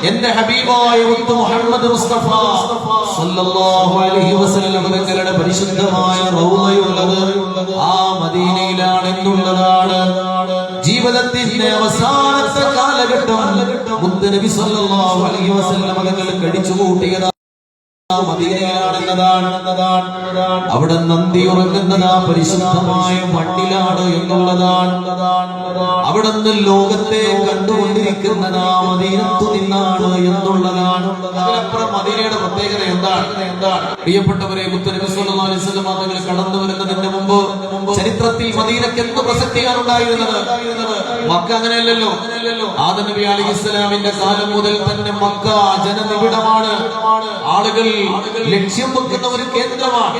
എന്റെ ഹബീബായ മുത്ത് മുഹമ്മദ് മുസ്തഫ സല്ലല്ലാഹു അലൈഹി വസല്ലം തങ്ങളുടെ പരിശുദ്ധമായ റൗളയുള്ളത് ആ മദീനയിലാണ് എന്നുള്ളതാണ്. ജീവിതത്തിന്റെ അവസാനത്തെ കാലഘട്ടം മുത്ത് നബി സല്ലല്ലാഹു അലൈഹി വസല്ലം തങ്ങൾ കഴിച്ചുകൂട്ടിയതാണ് മദീനയിലാണെന്നതാണ്. അവിടെ നന്ദി ഉറങ്ങുന്നത് ആ പരിശുദ്ധമായ മണ്ണിലാണ് എന്നുള്ളതാണ്. അവിടുന്ന് ലോകത്തെ കണ്ടുകൊണ്ടിരിക്കുന്നത് ആ മദീനത്തു നിന്നാണ് എന്നുള്ളതാണ്. മദീനയുടെ പ്രത്യേകത എന്താണ്? പ്രിയപ്പെട്ടവരെ, മുത്ത് നബി സല്ലല്ലാഹു അലൈഹി വസല്ലം തങ്ങൾ കടന്നു വരുന്നതിന് മുമ്പ് ചരിത്രത്തിൽ മദീനയ്ക്ക് എന്ത് പ്രസക്തിയാണ് ഉണ്ടായിരുന്നത്? മക്ക അങ്ങനെയല്ലല്ലോ. ആദം നബി അലൈഹിസ്സലാമിന്റെ കാലം മുതൽ തന്നെ മക്ക ജനനിബിഡമാണ്. ആളുകൾ ലക്ഷ്യം വെക്കുന്ന ഒരു കേന്ദ്രമാണ്.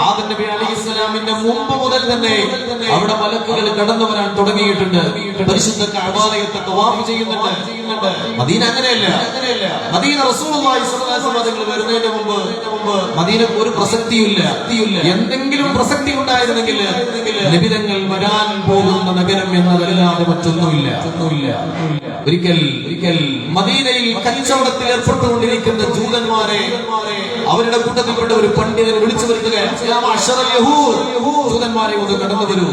ആദം നബി അലൈഹിസ്സലാമിന്റെ മുമ്പ് മുതൽ തന്നെ അവിടെ മലക്കുകൾ കടന്നു വരാൻ തുടങ്ങിയിട്ടുണ്ട്. പരിശുദ്ധ കഅബാലയത്തെ തവാഫ് ചെയ്യുന്നുണ്ട്. മദീന അങ്ങനെയല്ല. മദീന റസൂലുള്ളാഹി സ്വല്ലല്ലാഹു അലൈഹി വസല്ലം വരുന്നതിന് മുമ്പ് മദീനക്ക് ഒരു പ്രസക്തിയില്ല. എന്തെങ്കിലും പ്രസക്തി ഉണ്ടായിരുന്നെങ്കിൽ നബിതങ്ങൾ വരാൻ പോകുന്ന നഗരം എന്നതല്ലാതെ മറ്റൊന്നുമില്ല. ഒരിക്കൽ മദീനയിൽ കച്ചവടത്തിൽ ഏർപ്പെട്ടുകൊണ്ടിരിക്കുന്ന ജൂതന്മാരെ അവരുടെ കൂട്ടത്തിൽപ്പെട്ട ഒരു പണ്ഡിതൻ വിളിച്ചു വരുത്തുകയാണ്. ജൂതന്മാരെ ഒന്ന് കടന്നു വരൂ.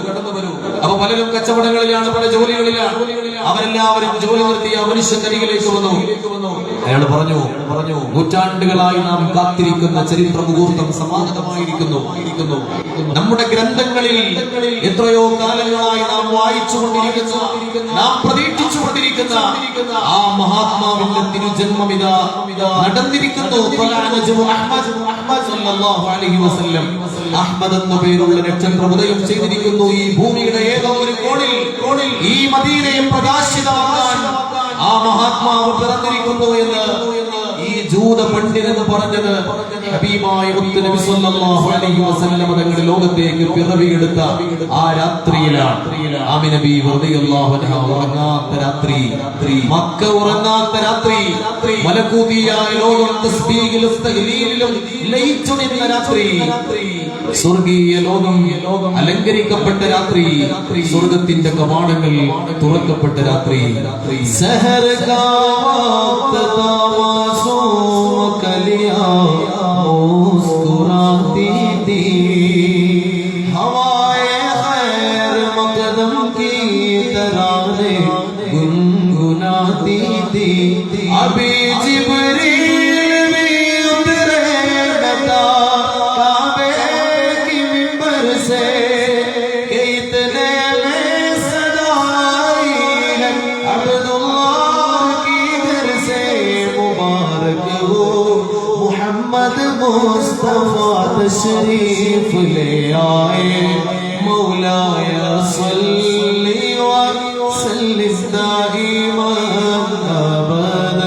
അപ്പൊ പലരും കച്ചവടങ്ങളിലാണ്, പല ജോലികളിലാണ്. അവരെല്ലാവരും ജോലി നിർത്തിയ മനുഷ്യന്റെ അരികിലേക്ക് വന്നു. അയാൾ പറഞ്ഞു, നൂറ്റാണ്ടുകളായി നാം കാത്തിരിക്കുന്ന ചരിത്ര മുഹൂർത്തം സമാഗതമായിരിക്കുന്നു. നമ്മുടെ ഗ്രന്ഥങ്ങളിൽ എത്രയോ കാലങ്ങളായി നാം വായിച്ചുകൊണ്ടിരിക്കുന്ന, നാം പ്രതീക്ഷിച്ചുകൊണ്ടിരിക്കുന്ന ആ മഹാത്മാവിന്റെ തിരുജന്മം ഇതാ നടന്നിരിക്കുന്നു. അഹ്മദ് എന്ന പേരുള്ള നക്ഷത്രം ഉദയം ചെയ്തിരിക്കുന്നു. ഈ ഭൂമിയുടെ ഏതോ ഒരു കോണിൽ ഈ മദീനയെ പ്രകാശിതമാക്കാൻ ആ മഹാത്മാവ് പിറന്നിരിക്കുന്നു എന്ന് ഈ ജൂത പണ്ഡിതൻ പറഞ്ഞത് ഹബീബായ മുത്ത് നബി സല്ലല്ലാഹു അലൈഹി വസല്ലം തങ്ങളുടെ ലോകത്തേക്ക് പിറവിയെടുത്ത ആ രാത്രിയിലാണ്. ആമിന ബി റളിയല്ലാഹു അൻഹ ഉറങ്ങാത്ത രാത്രി, മക്ക ഉറങ്ങാത്ത രാത്രി, മലക്കൂതിയായ ലോകം തസ്ബീഹിലും തഹ്ലീലിലും ലയിച്ചു നിന്ന രാത്രി, സ്വർഗീയ ലോകം അലങ്കരിക്കപ്പെട്ട രാത്രി, സ്വർഗത്തിന്റെ കവാടങ്ങൾ തുറക്കപ്പെട്ട രാത്രി. സഹർ കാ വഖ്ത് തവാസും കലിയാ മുസ്കുറാത്തി थी, हवाए खैर मकदम की तराने गुनगुनाती थी. अभी जिब्रील भी उतरे बता काबे की मिंबर से कि इतने में सदाई है अब्दुल्लाह की घर से. मुबारक हो मोहम्मद मुस्तफा तशरीफ ले आए. मौलाय सल्ली व सल्लिम दाइमन अबदन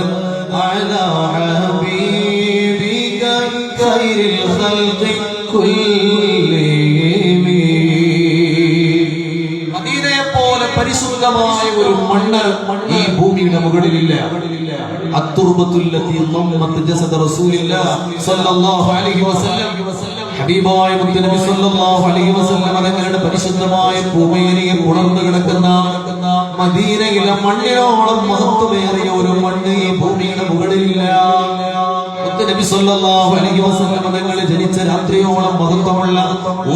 अला हबीबिक खैरिल खल्क़ि कुल्लिहिम. മദീനയെ പോലെ പരിശുദ്ധമായ ഒരു മണ്ണ് ഈ ഭൂമിയുടെ മുകളിലില്ല. അത്തുർബത്തുല്ലത്തി ളമ്മത്ത് ജസദ റസൂലില്ലാഹി സ്വല്ലല്ലാഹു അലൈഹി വസല്ലം. ഹബീബായ മുത്ത് നബി സ്വല്ലല്ലാഹു അലൈഹി വസല്ലം തങ്ങളുടെ പരിശുദ്ധമായ ഭൂമിയെ ഉണർന്നു കിടക്കുന്ന മദീനയിലെ മണ്ണിനോളം മഹത്വമേറിയ ഒരു മണ്ണ് ഈ ഭൂമിയുടെ മുകളിലില്ല. മുത്ത് നബി സ്വല്ലല്ലാഹു അലൈഹി വസല്ലം തങ്ങൾ ജനിച്ച രാത്രിയോളം മഹത്വമുള്ള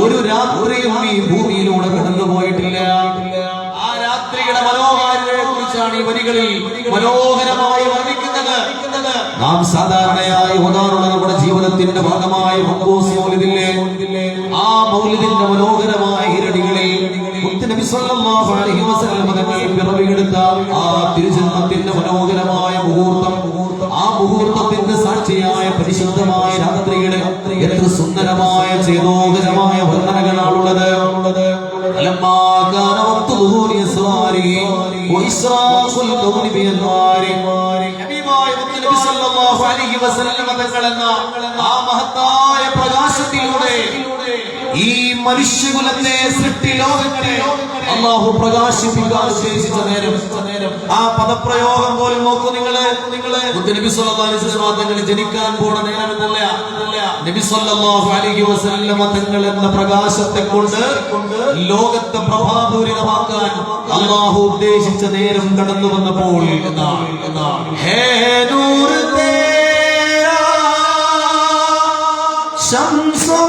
ഒരു രാത്രിയും ഈ ഭൂമിയിലൂടെ കടന്നു പോയിട്ടില്ല. ആ രാത്രിയുടെ മനോഹാരിതയെ കുറിച്ചാണ് ഈ വരികളിൽ മനോഹരമായി വർണ്ണിക്കുന്നത്. നാം സാധാരണയായി ഓതാറുള്ള നമ്മുടെ ജീവിതത്തിന്റെ ഭാഗമായ മൗലിദില്ലേ, ആ മൗലിദിന്റെ മനോഹരമായ ഇരടികളിൽ മുത്ത് നബി സ്വല്ലല്ലാഹു അലൈഹി വസല്ലം തങ്ങൾ പിറവിയെടുത്ത ആ തിരുജന്മത്തിന്റെ മനോഹരമായ മുഹൂർത്തം, ആ മുഹൂർത്തത്തിന്റെ സാക്ഷിയായ പരിശുദ്ധമായ രാത്രിയുടെ എത്ര സുന്ദരമായ ചേതോഹരമായ വർണ്ണനകളാണുള്ളത്. ആ മഹത്തായ പ്രകാശത്തിലൂടെ ഈ മനുഷ്യകുലത്തെ സൃഷ്ടി ലോകങ്ങളെ അല്ലാഹു പ്രകാശിപ്പിക്കാൻ ഉദ്ദേശിച്ച നേരം ആ പദപ്രയോഗം പോലും നോക്കൂ നിങ്ങള് നബി സല്ലല്ലാഹു അലൈഹി വസല്ലം തങ്ങൾ ജനിക്കാൻ പോണ നേരം എന്നല്ല നബി സല്ലല്ലാഹു അലൈഹി വസല്ലം തങ്ങൾ എന്ന പ്രകാശത്തെ കൊണ്ട് ലോകത്തെ പ്രഭാപൂരിതമാക്കാൻ അല്ലാഹു ഉദ്ദേശിച്ച നേരം കടന്നു വന്നപ്പോൾ എന്നാണ് ഹേ നൂർ തേരാ ശംസോ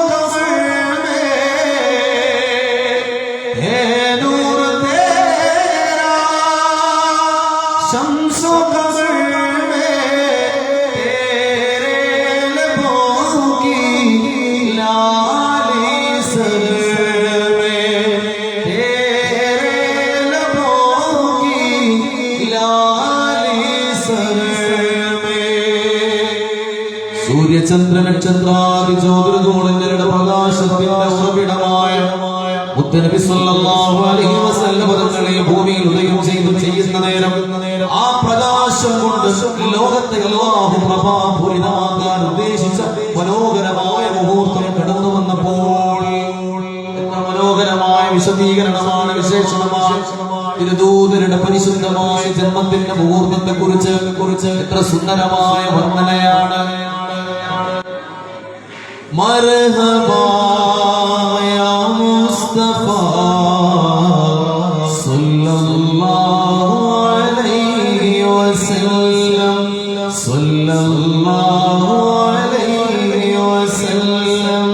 സൂര്യചന്ദ്ര നക്ഷത്രാദി ജ്യോതിർഗോളങ്ങളുടെ പ്രകാശത്തിന്റെ ഉറവിടമായ മുത്തനബി സല്ലല്ലാഹു അലൈഹി വസല്ലം തങ്ങളെ ഭൂമിയിൽ ഉദയം ചെയ്യുന്ന നേരം ആ പ്രകാശം കൊണ്ട് ലോകത്തെ അല്ലാഹു പ്രഭാപൂരിതമാക്കാൻ ഉദ്ദേശിച്ച മനോഹരമായ മുഹൂർത്തം കടന്നു വന്നപ്പോൾ എത്ര മനോഹരമായ വിശദീകരണമാണ്, വിശേഷണമാണ് ഇത്. ദൂതരുടെ പരിശുദ്ധമായ ജന്മത്തിന്റെ മുഹൂർത്തത്തെ കുറിച്ച് എത്ര സുന്ദരമായ വർണ്ണനയാണ്. മർഹബാ യാ മുസ്തഫ സല്ലല്ലാഹു അലൈഹി വസല്ലം സല്ലല്ലാഹു അലൈഹി വസല്ലം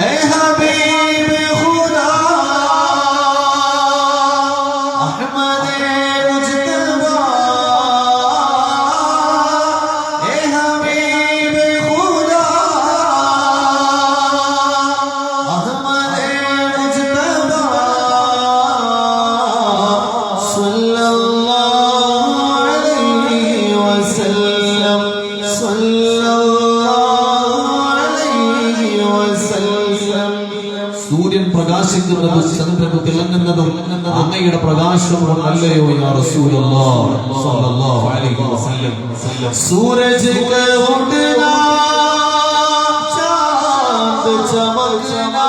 ഏ ഹബീബ് ഖുദാ അഹ്മദേ മുജ്തബാ ഏ ഹബീബ് ഖുദാ സൂര്യൻ പ്രകാശിക്കുന്നതും ചന്ദ്രൻ തിളങ്ങുന്നതും അങ്ങയുടെ പ്രകാശം കൊണ്ടല്ലയോ യാ റസൂലുള്ളാഹ് സ്വല്ലല്ലാഹു അലൈഹി വസല്ലം. സൂരജ് കേ ഉഡ്നാ ചാന്ദ് ചമകനാ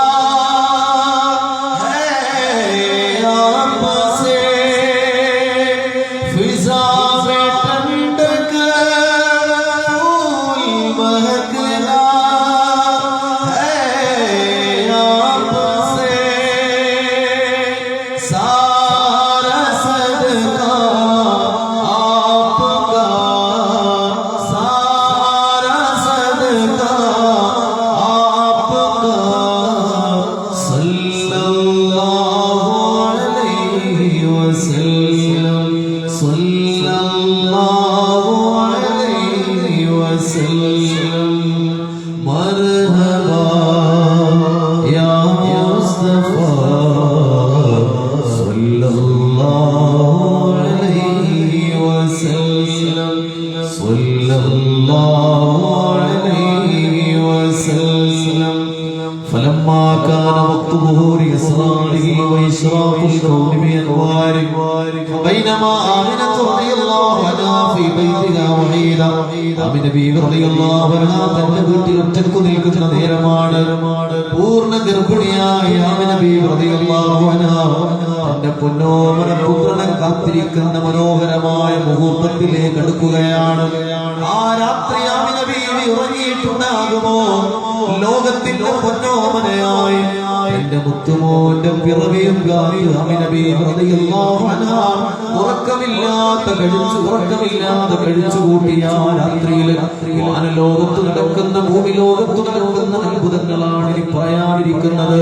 فلما كان وقت ظهور إسراره وإشراق الكون بأنواره بينما آمنة رضي الله عنها في بيتها وحيدا آمنة بيبي رضي الله عنها തന്റെ വീട്ടിൽ ഒറ്റയ്ക്ക് നിൽക്കുന്ന നേരമാണ്. പൂർണ്ണ ഗർഭിണിയായ ആമിന ബീവി റളിയല്ലാഹു അൻഹാ തന്റെ പൊന്നോമന പുത്രനെ കാത്തിരിക്കുന്ന മനോഹരമായ മുഹൂർത്തത്തിലേക്ക് അടുക്കുകയാണ്. ആ രാത്രി ആമിന ബീവി ഉറങ്ങിയിട്ടുണ്ടാകുമോ? ലോകത്തിന്റെ പൊന്നോമനയായി എന്റെ മുത്തുമോന്റെ പിറവിയും കാത്ത് ആമിന ബീവി റളിയല്ലാഹു അൻഹാ ഉറക്കമില്ലാതെ കഴിച്ചു കൂട്ടിയ രാത്രിയിൽ ലോകത്ത് നടക്കുന്ന ഭൂമി ലോകത്ത് നടക്കുന്ന അത്ഭുതങ്ങളാണ് ഇനി പറയാനിരിക്കുന്നത്.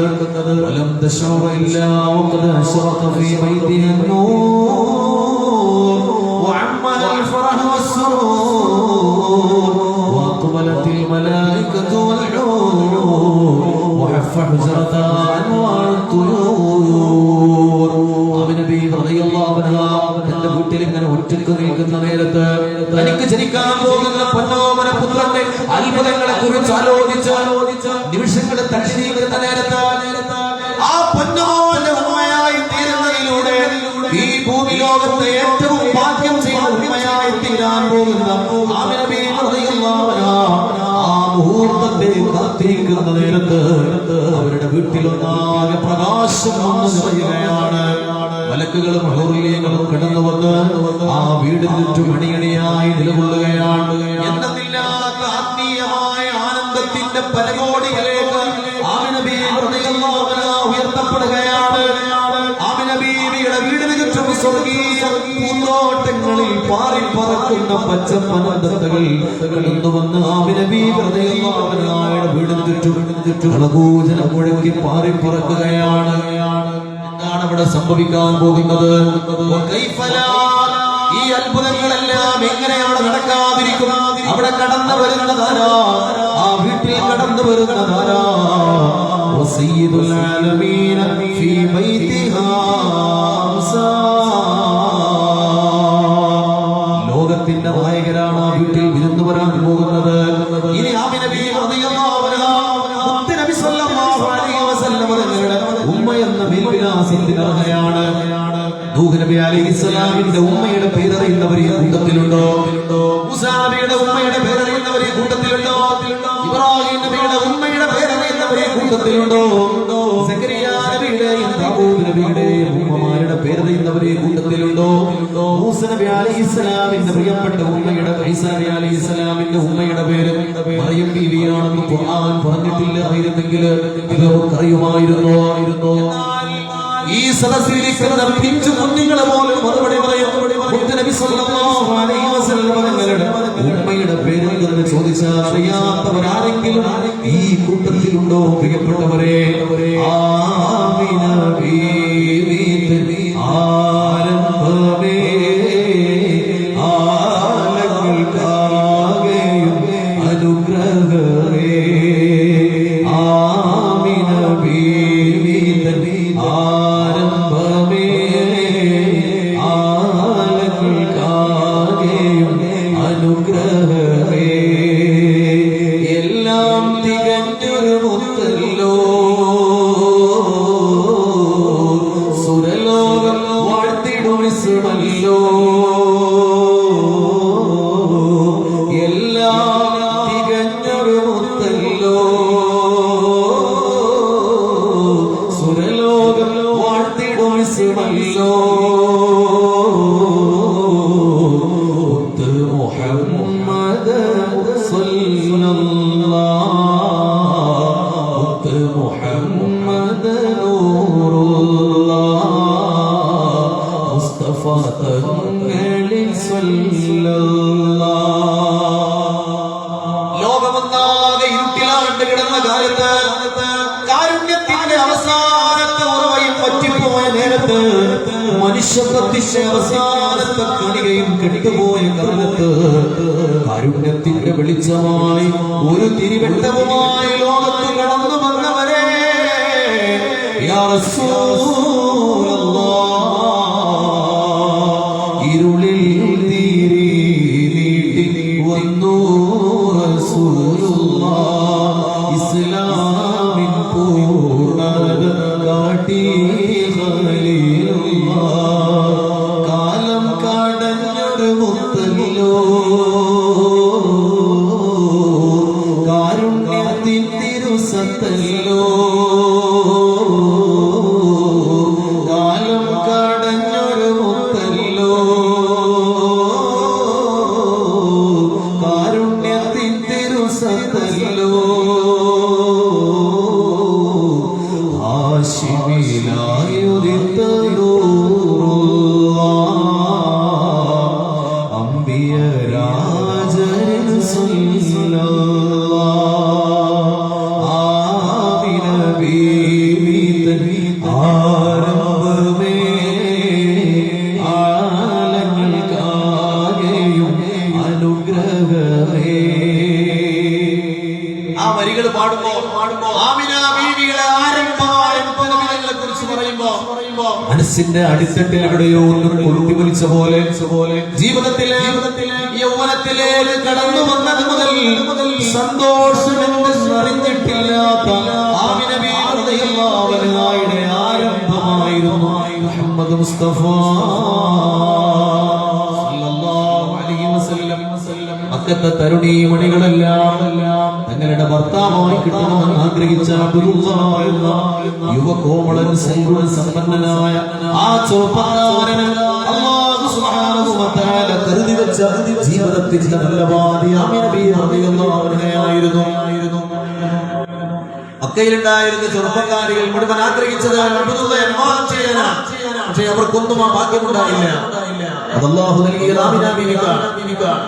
വലം തശറഇല്ല വഖദ് അശ്റഖ ഫീ ബൈതിഹി النور وعمل الفرح والسرور وأقبلت الملائكة والحور وحف حجرتها أنوار الطيور. ആമിന ബീവി റളിയല്ലാഹു അൻഹാ തന്റെ വീട്ടിൽ ഇങ്ങനെ ഒറ്റയ്ക്ക് നിൽക്കുന്ന നേരത്ത് തനിക്ക് ജനിക്കാൻ പോകുന്ന പൊന്നോമന പുത്രന്റെ അത്ഭുതങ്ങളെ കുറിച്ച് ആലോചിച്ച് നിമിഷങ്ങൾ തള്ളി നീങ്ങുന്ന നേരത്ത് ആ പൊന്നോന്റെ ഉമ്മയായി തീരുന്നതിലൂടെ ഈ ഭൂമി ലോകത്തെ ഏറ്റവും ഭാഗ്യം ചെയ്യുന്ന ഉമ്മയായി തീരാൻ പോകുന്ന ആമിന ബീവി റളിയല്ലാഹു അൻഹാ ആ മുഹൂർത്തത്തെ കാത്തിരിക്കുന്ന നേരത്ത് അവരുടെ വീട്ടിലൊന്നാകെ പ്രകാശം വന്നു നിറയുകയാണ്. മലക്കുകളും ഹൗറിയങ്ങളും കടന്നു വന്ന് ആ വീടിന് ചുറ്റും അണിയണിയായി നിലകൊള്ളുകയാണ്. എന്തെന്നില്ലാത്ത ആത്മീയമായ ആനന്ദത്തിന്റെ പരകോടികളിലേക്ക് ആമിന ബീവി റളിയല്ലാഹു അൻഹാ ഉയർത്തപ്പെടുകയാണ്. ആമിന ബീവിയുടെ വീടിന് ചുറ്റും സ്വർഗീയ പൂന്തോട്ടങ്ങളിൽ പാറിപ്പറക്കുന്ന പച്ചപ്പനന്തകൾ കടന്നു വന്ന് ആമിന ബീവി റളിയല്ലാഹു അൻഹായുടെ വീടിന് ചുറ്റും കളകൂജനം മുഴക്കി പാറിപ്പറക്കുകയാണ്. എന്താണ് അവിടെ സംഭവിക്കാൻ പോകുന്നത്? ഈ അത്ഭുതങ്ങളെല്ലാം എങ്ങനെ അവിടെ നടക്കാതിരിക്കും? അവിടെ കടന്നു വരുന്നതാരാ? ആ വീട്ടിൽ കടന്നു വരുന്നതാരാ? വസയ്യിദുൽ ആലമീന ഫീ ബൈതിഹാ ലോകത്തിന്റെ നായകരാണ് ആ വീട്ടിൽ വിരുന്നു വരാൻ പോകുന്നത്. ഇനി ആമിന ബീവി റളിയല്ലാഹു അൻഹാ മുത്തുനബി സ്വല്ലല്ലാഹു അലൈഹി വസല്ലം തങ്ങളുടെ ഉമ്മ എന്ന മേൽവിലാസത്തിലാണ്. നൂഹ് നബി അലൈഹിസ്സലാമിന്റെ ഉമ്മയുടെ പേരറിയുന്നവർ ഈ കൂട്ടത്തിലുണ്ടോ? മൂസാ നബിയുടെ ഉമ്മയുടെ പേരറിയുന്നവർ ഈ കൂട്ടത്തിലുണ്ടോ? ഇബ്രാഹിം നബിയുടെ ഉമ്മയുടെ പേരറിയുന്നവർ ഈ കൂട്ടത്തിലുണ്ടോ? സക്കരിയ നബിയുടെയും ദാവൂദ് നബിയുടെയും ഉമ്മമാരുടെ പേരറിയുന്നവർ ഈ കൂട്ടത്തിലുണ്ടോ? മൂസ നബി അലൈഹിസ്സലാമിന്റെ പ്രിയപ്പെട്ട ഉമ്മയുടെ ഈസാ നബി അലൈഹിസ്സലാമിന്റെ ഉമ്മയുടെ പേര് മറിയം ബീവിയാണെന്ന് ഖുർആൻ പറഞ്ഞിട്ടില്ലായിരുന്നെങ്കിൽ ഇത് നമുക്കറിയുമായിരുന്നോ? ഈ സദസ്സിലിരിക്കുന്ന പിഞ്ചു കുഞ്ഞുങ്ങളെ പോലും മറുപടി പറയും. നബി സല്ലല്ലാഹു അലൈഹി വസല്ലം തങ്ങളുടെ ഉമ്മയുടെ പേര് എന്ന് ചോദിച്ചാൽ അറിയാത്തവരാരെങ്കിലും ഈ കൂട്ടത്തിലുണ്ടോ? പ്രിയപ്പെട്ടവരെ, ആമിന ബീവി ആരംഭമേ ആലങ്ങൾക്കാകെയും അനുഗ്രഹമേ. ആമിന ബീവി ആരംഭമേ ആലങ്ങൾക്കാകെയും അനുഗ്രഹമേ. എല്ലാം തികഞ്ഞൊരു മുത്തല്ലോ, സുരലോകം വാഴ്ത്തിടും ഇസ്മല്ലോ. എല്ലാം തികഞ്ഞൊരു മുത്തല്ലോ, സുരലോകം വാഴ്ത്തിടും ഇസ്മല്ലോ. മുഹമ്മദ് സല്ലല്ലാഹു മുഹമ്മദ് നൂറുല്ലാഹ് മുസ്തഫ തങ്ങളിൽ സല്ലല്ലാഹ്. ലോകമൊന്നാകെ ഇരുട്ടിലാണ്ട് കിടന്ന കാലത്ത് കാരുണ്യത്തിന്റെ അവസാനത്തെ ഉറവയും പറ്റിപ്പോയ നേരത്ത് മനുഷ്യപ്രത്യക്ഷ അവസാനത്തെ കണികയും കെട്ടുപോയ കാലത്ത് കാരുണ്യത്തിന്റെ വെളിച്ചമായി ഒരു തിരിവെട്ടവുമായി ലോകത്ത് കടന്നു വന്നവരെ യാ റസൂലല്ലാഹ് ഇരുളിൽ തീരി നീട്ടി വന്നു റസൂലുള്ളാഹ് ഇസ്ലാമിൻ പൂർണ്ണത കാട്ടി കാലം കടഞ്ഞൊരു മുത്തല്ലോ, കാരുണ്യത്തിൻ തിരുസത്തല്ലോ. കാലം കടഞ്ഞൊരു മുത്തല്ലോ, കാരുണ്യത്തിൻ തിരുസത്തല്ലോ. ഹാശിമിലായുദിത്ത അംബിയ രാജൻ സല്ലല്ലാഹ്. ആമിന ബീവി ആരംഭമേ ആലങ്ങൾക്കാകെയും അനുഗ്രഹമേ. ആ വരികൾ പാടുമ്പോ ആമിന ബീവിയുടെ ആരംഭമായ മുത്തനബികളെ കുറിച്ച് പറയുമ്പോ മനസ്സിന്റെ അടിത്തട്ടിൽ എവിടെയോ ഒന്നും കൊളുത്തി വലിച്ച പോലെ ജീവിതത്തിലെ യൗവനത്തിലേക്ക് കടന്നു വന്നത് മുതൽ സന്തോഷമെന്ന് അറിഞ്ഞിട്ടില്ലാത്ത ആമിന ബീവി റളിയല്ലാഹു അൻഹായുടെ ആരംഭമായിരുന്നു മുഹമ്മദ് മുസ്തഫ സല്ലല്ലാഹു അലൈഹി വസല്ലം. അങ്ങനത്തെ തരുണീമണികളെല്ലാം തങ്ങളുടെ ഭർത്താവായി കിട്ടണമെന്ന് ആഗ്രഹിച്ച അബ്ദുല്ലാഹ് എന്ന യുവകോമളൻ സമ്പന്നനായ ആ ചെറുപ്പക്കാരന് അല്ലാഹു സുബ്ഹാനഹു വ തആല കരുതി വെച്ച ജീവിതത്തിന്റെ നല്ല വാദി ആമിന ബീവി റളിയല്ലാഹു അൻഹയായിരുന്നു. മക്കയിലുണ്ടായിരുന്ന ചെറുപ്പക്കാരികൾ മുഴുവൻ ആഗ്രഹിച്ചത് അബ്ദുല്ലാഹയെ വിവാഹം ചെയ്യാനാണ്. പക്ഷേ അവർക്കൊന്നും ആ ഭാഗ്യമുണ്ടായില്ല. അത് അല്ലാഹു നൽകിയത് ആമിന ബീവിക്കാണ്.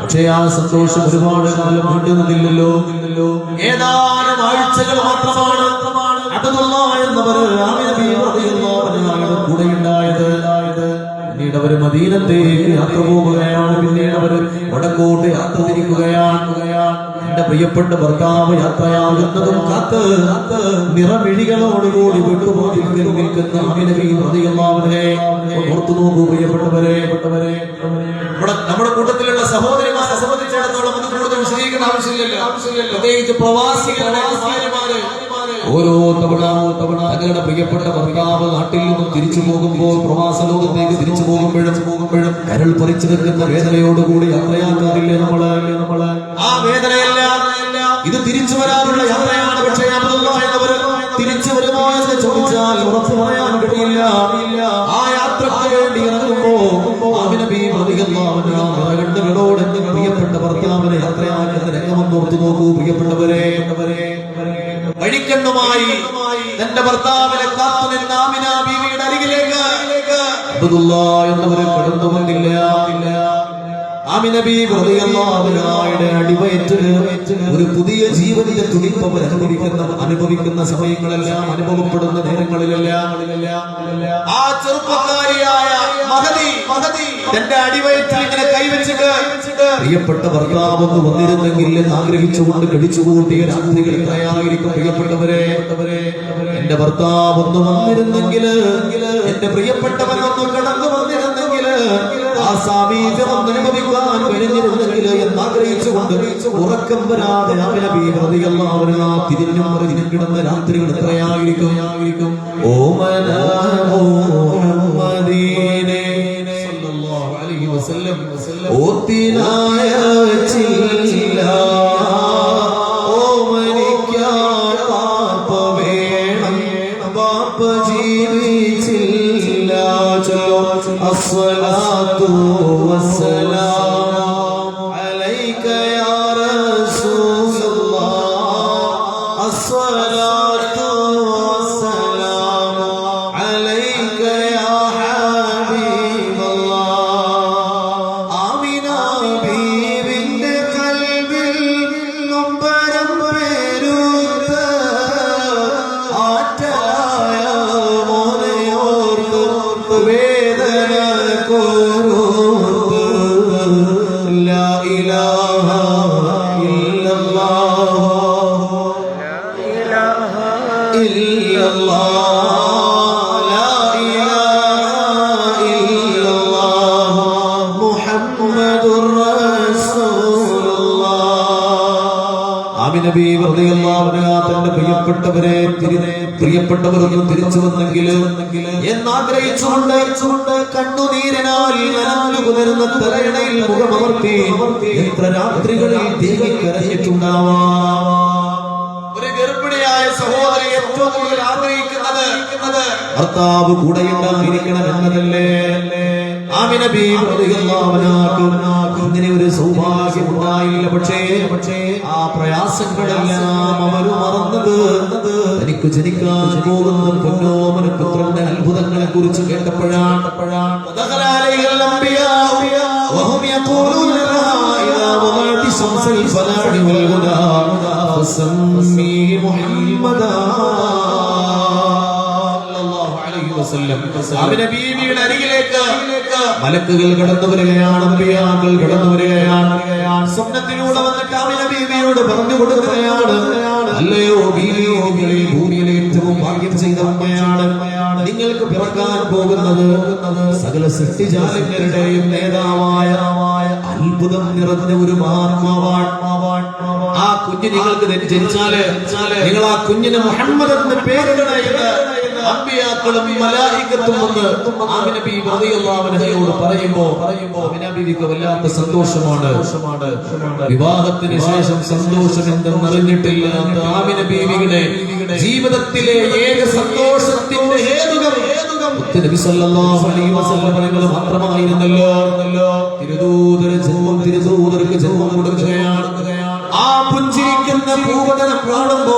പക്ഷേ ആ സന്തോഷം ഒരുപാട് കാലം നീണ്ടുനിന്നില്ലല്ലോ. ഏതാനും ആഴ്ചകൾ മാത്രമാണ് അബ്ദുല്ലാഹ് എന്നവർ ആമിന ബീവി റളിയല്ലാഹു അൻഹയുടെ കൂടെ ഉണ്ടായത്. പിന്നീട് അവർ മദീനത്തേക്ക് യാത്ര പോവുകയാണ്. പിന്നീട് അവർ വടക്കോട്ട് യാത്ര തിരിക്കുകയാണ്. എന്റെ പ്രിയപ്പെട്ട ഭർത്താവ് യാത്രയാകുന്നതും കാത്ത് നിറമിഴികളോടുകൂടി വിട്ടുപോയി നിൽക്കുന്ന ആമിന ബീവി റളിയല്ലാഹു അൻഹയെ ഓർത്തു നോക്കൂ പ്രിയപ്പെട്ടവരെ. നമ്മുടെ കൂട്ടത്തിലുള്ള സഹോദരിമാരെ സംബന്ധിച്ചിടത്തോളം അത് കൂടുതൽ വിശദീകരിക്കേണ്ട ആവശ്യമില്ലല്ലോ. പ്രത്യേകിച്ച് പ്രവാസികളുടെ ഓരോ തവണ തങ്ങളുടെ പ്രിയപ്പെട്ട ഭർത്താവ് നാട്ടിൽ നിന്നും തിരിച്ചു പോകുമ്പോൾ, പ്രവാസ ലോകത്തേക്ക് തിരിച്ചു പോകുമ്പോഴും കരൾ പറിച്ചു വെക്കുന്ന വേദനയോടുകൂടി യാത്രയാക്കാറില്ലേ നമ്മള്? ആ വേദനയെല്ലാം ഇത് തിരിച്ചു വരാനുള്ള യാത്രയാണ്. പക്ഷേ അബ്ദുല്ലാഹ് എന്നവർ തിരിച്ചു വരുമോ എന്ന് ചോദിച്ചാൽ ഉറപ്പ് പറയാൻ കഴിയില്ല. ആ യാത്രയ്ക്ക് വേണ്ടി ഇറങ്ങുമ്പോ ആമിന ബീവി റളിയല്ലാഹു അൻഹാ വിറകണ്ടുകളോട് പ്രിയപ്പെട്ട ഭർത്താവിനെ യാത്രയാക്കുന്ന രംഗമെന്ന് ഓർത്തു നോക്കൂ പ്രിയപ്പെട്ടവരെ. വഴിക്കണ്ണുമായി തന്റെ ഭർത്താവിനെ കാത്തു നിന്ന ആമിന ബീവിയുടെ അരികിലേക്ക് അബ്ദുല്ലാഹ് എന്നവരെ കടന്നു വന്നില്ല. ആമിന ബീവി റളിയല്ലാഹു അൻഹയുടെ അടിവയറ്റിൽ ഒരു പുതിയ ജീവന്റെ തുടിപ്പ് അനുഭവിക്കുന്ന സമയങ്ങളെല്ലാം, അനുഭവപ്പെടുന്ന നേരങ്ങളിലെല്ലാം ആ ചെറുപ്പക്കാരിയായ മഹദി തന്റെ അടിവയറ്റിൽ ഇങ്ങനെ കൈവച്ചിട്ട് പ്രിയപ്പെട്ട ഭർത്താവ് ഒന്ന് വന്നിരുന്നെങ്കിൽ എന്ന് ആഗ്രഹിച്ചുകൊണ്ട് കഴിച്ചുകൂട്ടിയ രാത്രികൾ എത്രയായിരിക്കും പ്രിയപ്പെട്ടവരെ. എന്റെ ഭർത്താവ് ഒന്ന് വന്നിരുന്നെങ്കിൽ, എന്റെ പ്രിയപ്പെട്ടവൻ ഒന്ന് കടന്നു വന്നിരുന്നെങ്കിൽ, ആ സാമീപ്യം ഒന്ന് അനുഭവിക്കാൻ കഴിഞ്ഞിരുന്നെങ്കിൽ എന്നാഗ്രഹിച്ചുകൊണ്ട് ഉറക്കം വരാതെ ആമിന ബീവി റളിയല്ലാഹു അൻഹാ തിരിഞ്ഞും മറിഞ്ഞും കിടന്ന രാത്രികൾ എത്രയായിരിക്കും. ഓമന മുഹമ്മദീനെ സല്ലല്ലാഹു അലൈഹി വസല്ലം ഓത്തിനായ ചില്ല ഓമനിക്കാൻ പാപ്പ വേണം, പാപ്പ ജീവിച്ചില്ല. ചൊല്ലോ അസ്സലാത്തു വസ്സലാമു അലൈക യാ റസൂലല്ലാഹ്, അസ്സലാത്തു വസ്സലാമു അലൈക യാ ഹബീബല്ലാഹ്. ആമിന ബീവിന്റെ കൽബിൽ നൊമ്പരം പേരുത്ത ആറ്റലായ മോനെ ഓർത്ത് വേദന കോരോർത്ത് ലാ ഇലാഹ ഇല്ലല്ലാഹ് ഇല്ലല്ലാഹ് ലാ ഇലാഹ ഇല്ലല്ലാഹ് മുഹമ്മദുർ റസൂലുള്ളാഹ്. ആമിന ബീവി റളിയല്ലാഹു അൻഹാ തന്റെ പ്രിയപ്പെട്ടവരൊന്നും തിരിച്ചു വന്നെങ്കിൽ എന്നാഗ്രഹിച്ചുകൊണ്ട് കണ്ണുനീരിനാൽ നനഞ്ഞു പുലരുന്ന തലയിണയിൽ മുഖമമർത്തി എത്ര രാത്രികളിൽ തേങ്ങി കരഞ്ഞിട്ടുണ്ടാവാം. ഒരു ഗർഭിണിയായ സഹോദരി ഏറ്റവും കൂടുതൽ ആഗ്രഹിക്കുന്നത് ഭർത്താവ് കൂടെയുണ്ടായിരിക്കണം എന്നതല്ലേ. ആമിന ബീവി റളിയല്ലാഹു അൻഹാക്ക് അങ്ങനെ ഒരു സൗഭാഗ്യം ഉണ്ടായില്ല. പക്ഷേ ആ പ്രയാസങ്ങളെല്ലാം അവര് മറന്നത് തനിക്ക് ജനിക്കാൻ പോകുന്ന പൊന്നോമന പുത്രന്റെ അത്ഭുതങ്ങളെ കുറിച്ച് കേട്ടപ്പോഴാണ്. ആമിന ബീവിയുടെ അരികിലേക്ക് മലക്കുകൾ കടന്നു വരികയാണ്, അമ്പിയാക്കൾ കടന്നു വരികയാണ്. സ്വപ്നത്തിലൂടെ വന്നിട്ട് ആമിന ബീവിയോട് പറഞ്ഞു കൊടുക്കുകയാണ്, അല്ലയോ ബീവിയോ, ഭൂമിയിലെ ഏറ്റവും ഭാഗ്യം ചെയ്ത ഉമ്മയാണ്. നിങ്ങൾക്ക് പിറക്കാൻ പോകുന്നത് സകല സൃഷ്ടിജാലങ്ങളുടെയും നേതാവായ അത്ഭുതം നിറഞ്ഞ ഒരു മഹാത്മാവാണ്. ആ കുഞ്ഞ് നിങ്ങൾക്ക് ജനിച്ചാല് നിങ്ങൾ ആ കുഞ്ഞിന് മുഹമ്മദ് എന്ന് പേരിടണേ എന്ന് അമ്പിയാക്കളും മലായികത്തും വന്ന് ആമിന ബീവി റളിയല്ലാഹു അൻഹയോട് പറയുമ്പോൾ ആമിന ബീവിക്ക് വല്ലാത്ത സന്തോഷമാണ്. വിവാഹത്തിന് ശേഷം സന്തോഷം എന്തെന്നറിഞ്ഞിട്ടില്ലാത്ത ആമിന ബീവിയുടെ ജീവിതത്തിലെ ഏക സന്തോഷത്തിന്റെ ഹേതുകം നബി സല്ലല്ലാഹു അലൈഹി വസല്ലം തങ്ങൾ മാത്രമായിരുന്നല്ലോ. തിരുദൂതർക്ക് ജന്മം കൊടുക്കുകയാണ്. ആ പുഞ്ചിരിക്കുന്ന പൂവനം കാണുമ്പോ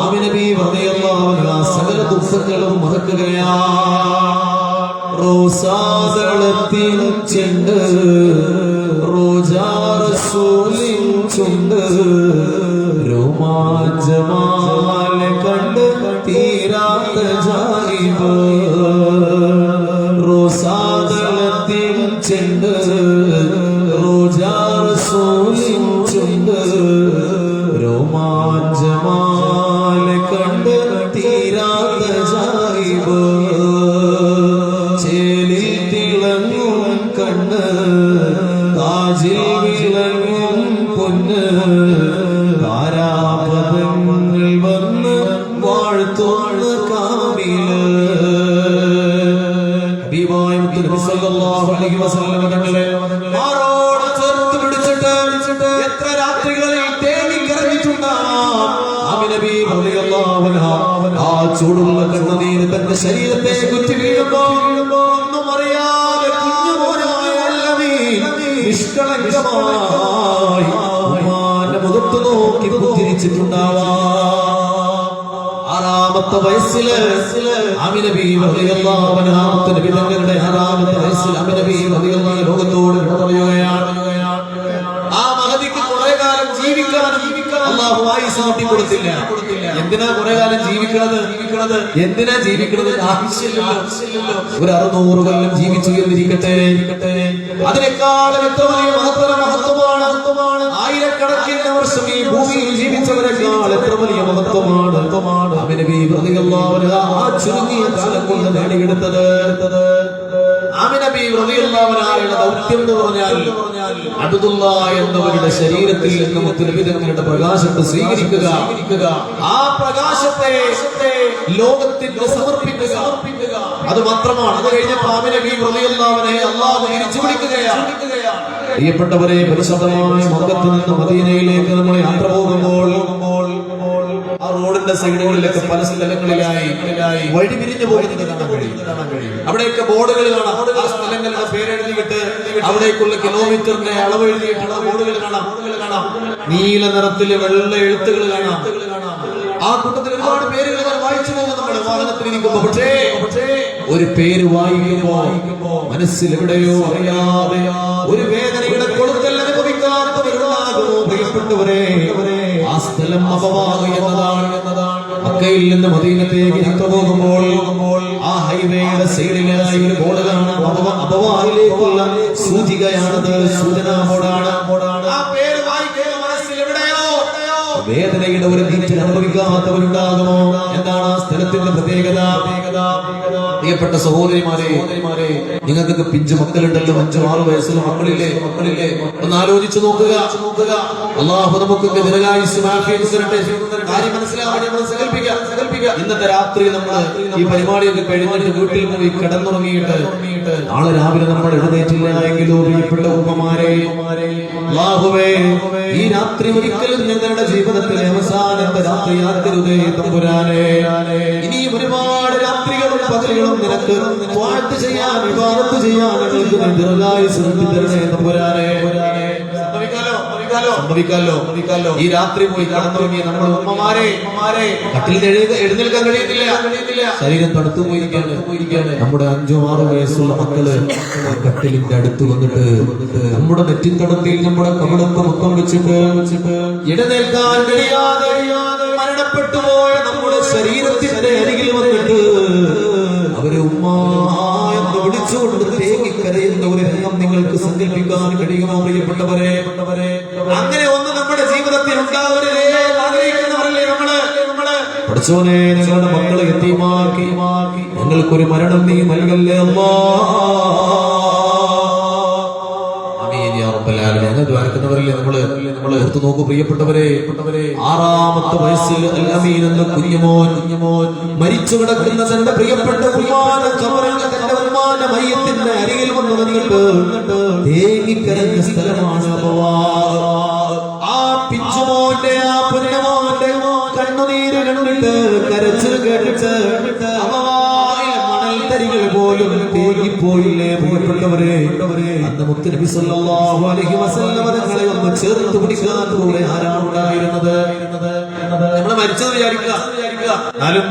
ആമിന ബീവി റളിയല്ലാഹു അൻഹാ സകല ദുഃഖങ്ങളും മറക്കുകയാണ്. റോസാദളത്തിൻ ചെണ്ട് റോജാ റസൂലിൻ ചുണ്ട് രോമാഞ്ചമാല കണ്ട് തീരാത്ത ജാലിബ്. റോസാദളത്തിൻ ചെണ്ട് റോജാ റസൂലിൻ ചുണ്ട് രോമാഞ്ചമാല കണ്ട് തീരാത്ത ജാലിബ്. ചേലിൽ തിളങ്ങും കണ്ണ് താജിൽ വിളങ്ങും പൊന്ന് താരാപദങ്ങൾ വന്ന് വാഴ്ത്തുന്ന കാമില്. ഹബീബായ നബി സല്ലല്ലാഹു അലൈഹി വസല്ലം തങ്ങളെ മാറോട് ചേർത്ത് പിടിച്ചിട്ട് എത്ര രാത്രികളിൽ തേങ്ങി കരഞ്ഞിട്ടുണ്ടാവാം. ആമിന ബീവി റളിയല്ലാഹു അൻഹാ ആ ചൂടുള്ള കണ്ണുനീര് തന്റെ ശരീരത്തെ കുറ്റി വീഴുമ്പോ ഒന്നും അറിയാതെ കുഞ്ഞുമോനായ അല്ലമീൻ നിഷ്കളങ്കമായി ഉമ്മാന്റെ മുഖത്ത് നോക്കി പുഞ്ചിരിച്ചിട്ടുണ്ടാവാം. 6ാമത്തെ വയസ്സില് ആമിന ബീവി റളിയല്ലാഹു അൻഹാ നബി തങ്ങളുടെ 6ാമത്തെ വയസ്സിൽ ആമിന ബീവി റളിയല്ലാഹു അൻഹാ ലോകത്തോട് പറയുകയാണ്. ആ മഹദിക്ക് കുറെ കാലം ജീവിക്കാൻ അല്ലാഹു ആയുസ് നീട്ടി കൊടുത്തില്ല. എന്തിനാ കുറെ കാലം ജീവിക്കണത്? എന്തിനാ ജീവിക്കണത്? ആവശ്യമില്ലല്ലോ. ഒരു 600 കൊല്ലം ജീവിച്ചു എന്നിരിക്കട്ടെ. അതിനേക്കാളും എത്ര വലിയ മഹത്വമാണ്. ആയിരക്കണക്കിന് വർഷം ഈ ഭൂമിയിൽ ജീവിച്ചവരെക്കാൾ എത്ര വലിയ മഹത്വമാണ് ആമിന ബീവി റളിയല്ലാഹു അൻഹാ ആ ചുരുങ്ങിയ കാലം കൊണ്ട് നേടിയെടുത്തത്. ആമിന ബീവി റളിയല്ലാഹു അൻഹയുടെ ദൗത്യം എന്ന് പറഞ്ഞാൽ അബ്ദുല്ലാ എന്നവരുടെ ശരീരത്തിൽ നിന്ന് നബി തങ്ങളുടെ പ്രകാശത്തെ സ്വീകരിക്കുക, ആ പ്രകാശത്തെ ലോകത്തിന് സമർപ്പിക്കുക. അത് മാത്രമാണ്. അത് കഴിഞ്ഞപ്പോൾ ആമിന ബീവി റളിയല്ലാഹു അൻഹയെ അല്ലാഹു തിരിച്ചു വിളിക്കുകയാണ്. പ്രിയപ്പെട്ടവരെ, പരിശുദ്ധമായ മക്കത്ത് നിന്ന് മദീനയിലേക്ക് നമ്മൾ യാത്ര പോകുമ്പോൾ ആ റോഡിന്റെ സൈഡുകളിലൊക്കെ പല സ്ഥലങ്ങളിലായി വഴി പിരിഞ്ഞു പോകുന്നത് കാണാൻ കഴിയും. അവിടെയൊക്കെ ബോർഡുകൾ കാണാം. ആ സ്ഥലങ്ങളുടെ പേരെഴുതിയിട്ട് അവിടേക്കുള്ള കിലോമീറ്ററിന്റെ അളവ് എഴുതിയിട്ടുള്ള ബോർഡുകൾ കാണാം. നീല നിറത്തില് വെള്ള എഴുത്തുകൾ കാണാം. ആ കൂട്ടത്തിൽ ഒരുപാട് പേരുകൾ വായിച്ചു പോകും നമ്മുടെ വാഹനത്തിലിരിക്കുമ്പോ. പക്ഷേ ഒരു പേര് വായിക്കുമ്പോ മനസ്സിൽ എവിടെയോ അറിയാതെ ഒരു വേദനയുടെ കൊടുക്കൽ അനുഭവിക്കാത്തവരുണ്ടാകുമോ പ്രിയപ്പെട്ടവരെ? ആ സ്ഥലം അപവാദ് എന്നതാണ്. മക്കയിൽ നിന്ന് മദീനത്തേക്ക് യാത്ര പോകുമ്പോൾ ആ ഹൈവേയുടെ സൈഡിലായി ഒരു ബോർഡ് കാണാം. അപവാദിലേക്കുള്ള സൂചികയാണത്, സൂചനാ ബോർഡാണ്. ആ പേര് വായിക്കുമ്പോൾ മനസ്സിൽ എവിടെയോ വേദനയുടെ ഒരു നീറ്റിൽ അനുഭവിക്കാത്തവരുണ്ടാകുമോ? എന്താണ് ആ സ്ഥലത്തിന്റെ പ്രത്യേകത? പ്രിയപ്പെട്ട സഹോദരിമാരെ, നിങ്ങൾക്കൊക്കെ പിഞ്ചു മക്കളുണ്ടല്ലോ, 5-6 വയസ്സുള്ള മക്കളില്ലേ? ഒന്ന് ആലോചിച്ചു നോക്കുക. അല്ലാഹു നമുക്കൊക്കെ ദീർഘായുസ്സും ആഫിയത്തും തരട്ടെ. കാര്യം മനസ്സിലാവാൻ നമ്മൾ സങ്കല്പിക്കുക. ഇന്നത്തെ രാത്രി നമ്മൾ ഈ പരിപാടിയൊക്കെ കഴിഞ്ഞിട്ട് വീട്ടിൽ പോയി കിടന്നുറങ്ങിയിട്ട് നാളെ രാവിലെ നമ്മൾ എഴുന്നേറ്റില്ല എങ്കിലോ പ്രിയപ്പെട്ട ഉമ്മമാരെ, അല്ലാഹുവേ ഈ രാത്രി ഒരിക്കലും ഞങ്ങളുടെ ജീവിതത്തിലെ അവസാനത്തെ രാത്രിയാക്കരുതേ തമ്പുരാനെ. ഇനിയും ഒരുപാട് രാത്രികളും പകലുകളും നിനക്ക് വാഴ്ത്ത് ചെയ്യാൻ, ഇബാദത്ത് ചെയ്യാൻ ഞങ്ങൾക്ക് ദീർഘായുസ്സ് തരണേ തമ്പുരാനെ. സംഭവിക്കാലോ ഈ രാത്രി പോയി കടന്നുറങ്ങിയ നമ്മുടെ ഉമ്മമാരെ കട്ടിൽ എഴുന്നേൽക്കാൻ കഴിയുന്നില്ല. ശരീരം തണുത്തു പോയിരിക്കുകയാണ്. നമ്മുടെ 5-6 വയസ്സുള്ള മക്കള് കട്ടിലിന്റെ അടുത്ത് വന്നിട്ട് നമ്മുടെ നെറ്റിത്തടത്തിൽ നമ്മുടെ കവിളത്ത് മുത്തം വെച്ചിട്ട് എഴുന്നേൽക്കാൻ കഴിയാതെ മരണപ്പെട്ടു പോയ നമ്മുടെ ശരീരത്തിന്റെ അരികിൽ വന്നിട്ട് അവരെ ഉമ്മ എന്ന് വിളിച്ചുകൊണ്ട് തേങ്ങിക്കരയുന്ന ഒരു രംഗം നിങ്ങൾക്ക് സങ്കല്പിക്കാൻ കഴിയുമോ പ്രിയപ്പെട്ടവരെ? അങ്ങനെ ഒന്ന് നമ്മുടെ ജീവിതത്തിൽ ഉണ്ടാവരുതേ ആഗ്രഹിക്കുന്നവരല്ലേ നമ്മള്? പഠിച്ചോനെ, ഞങ്ങളുടെ മക്കളെ യതീമാക്കി ഞങ്ങൾക്കൊരു മരണം നീ നൽകല്ലേ അല്ലാ. ആമീൻ യാ റബ്ബൽ ആലമീൻ. അങ്ങനെ ദ്വാരക്കുന്നവരല്ലേ നമ്മള്? ഓർത്തു നോക്കൂ പ്രിയപ്പെട്ടവരെ. 6-ാമത്തെ വയസ്സിൽ അൽ അമീൻ എന്ന കുഞ്ഞുമോൻ മരിച്ചു കിടക്കുന്ന തന്റെ പ്രിയപ്പെട്ട ഉമ്മാനെ ഖബറിൽ തന്റെ ഉമ്മാന്റെ മയ്യത്തിന്റെ അരികിൽ വന്നു നിന്നിട്ട് തേങ്ങിക്കരഞ്ഞ സ്ഥലമാണ് അബവാ. ആ പിച്ചുമോന്റെ ആ പൊന്നുമോന്റെ കണ്ണുനീര് കണ്ടിട്ട് കരച്ചിൽ കേട്ടിട്ട് മണൽത്തരികൾ പോലും തേങ്ങിപ്പോയില്ലേ പ്രിയപ്പെട്ടവരെ. അന്ന് മുത്ത് നബി സല്ലല്ലാഹു അലൈഹി വസല്ലം തങ്ങളെ ഒന്ന് ചേർത്ത് പിടിക്കാൻ കൂടെ ആരാണ് ഉണ്ടായിരുന്നത്? നമ്മൾ മരിച്ചത് വിചാരിക്കുക. എന്നാലും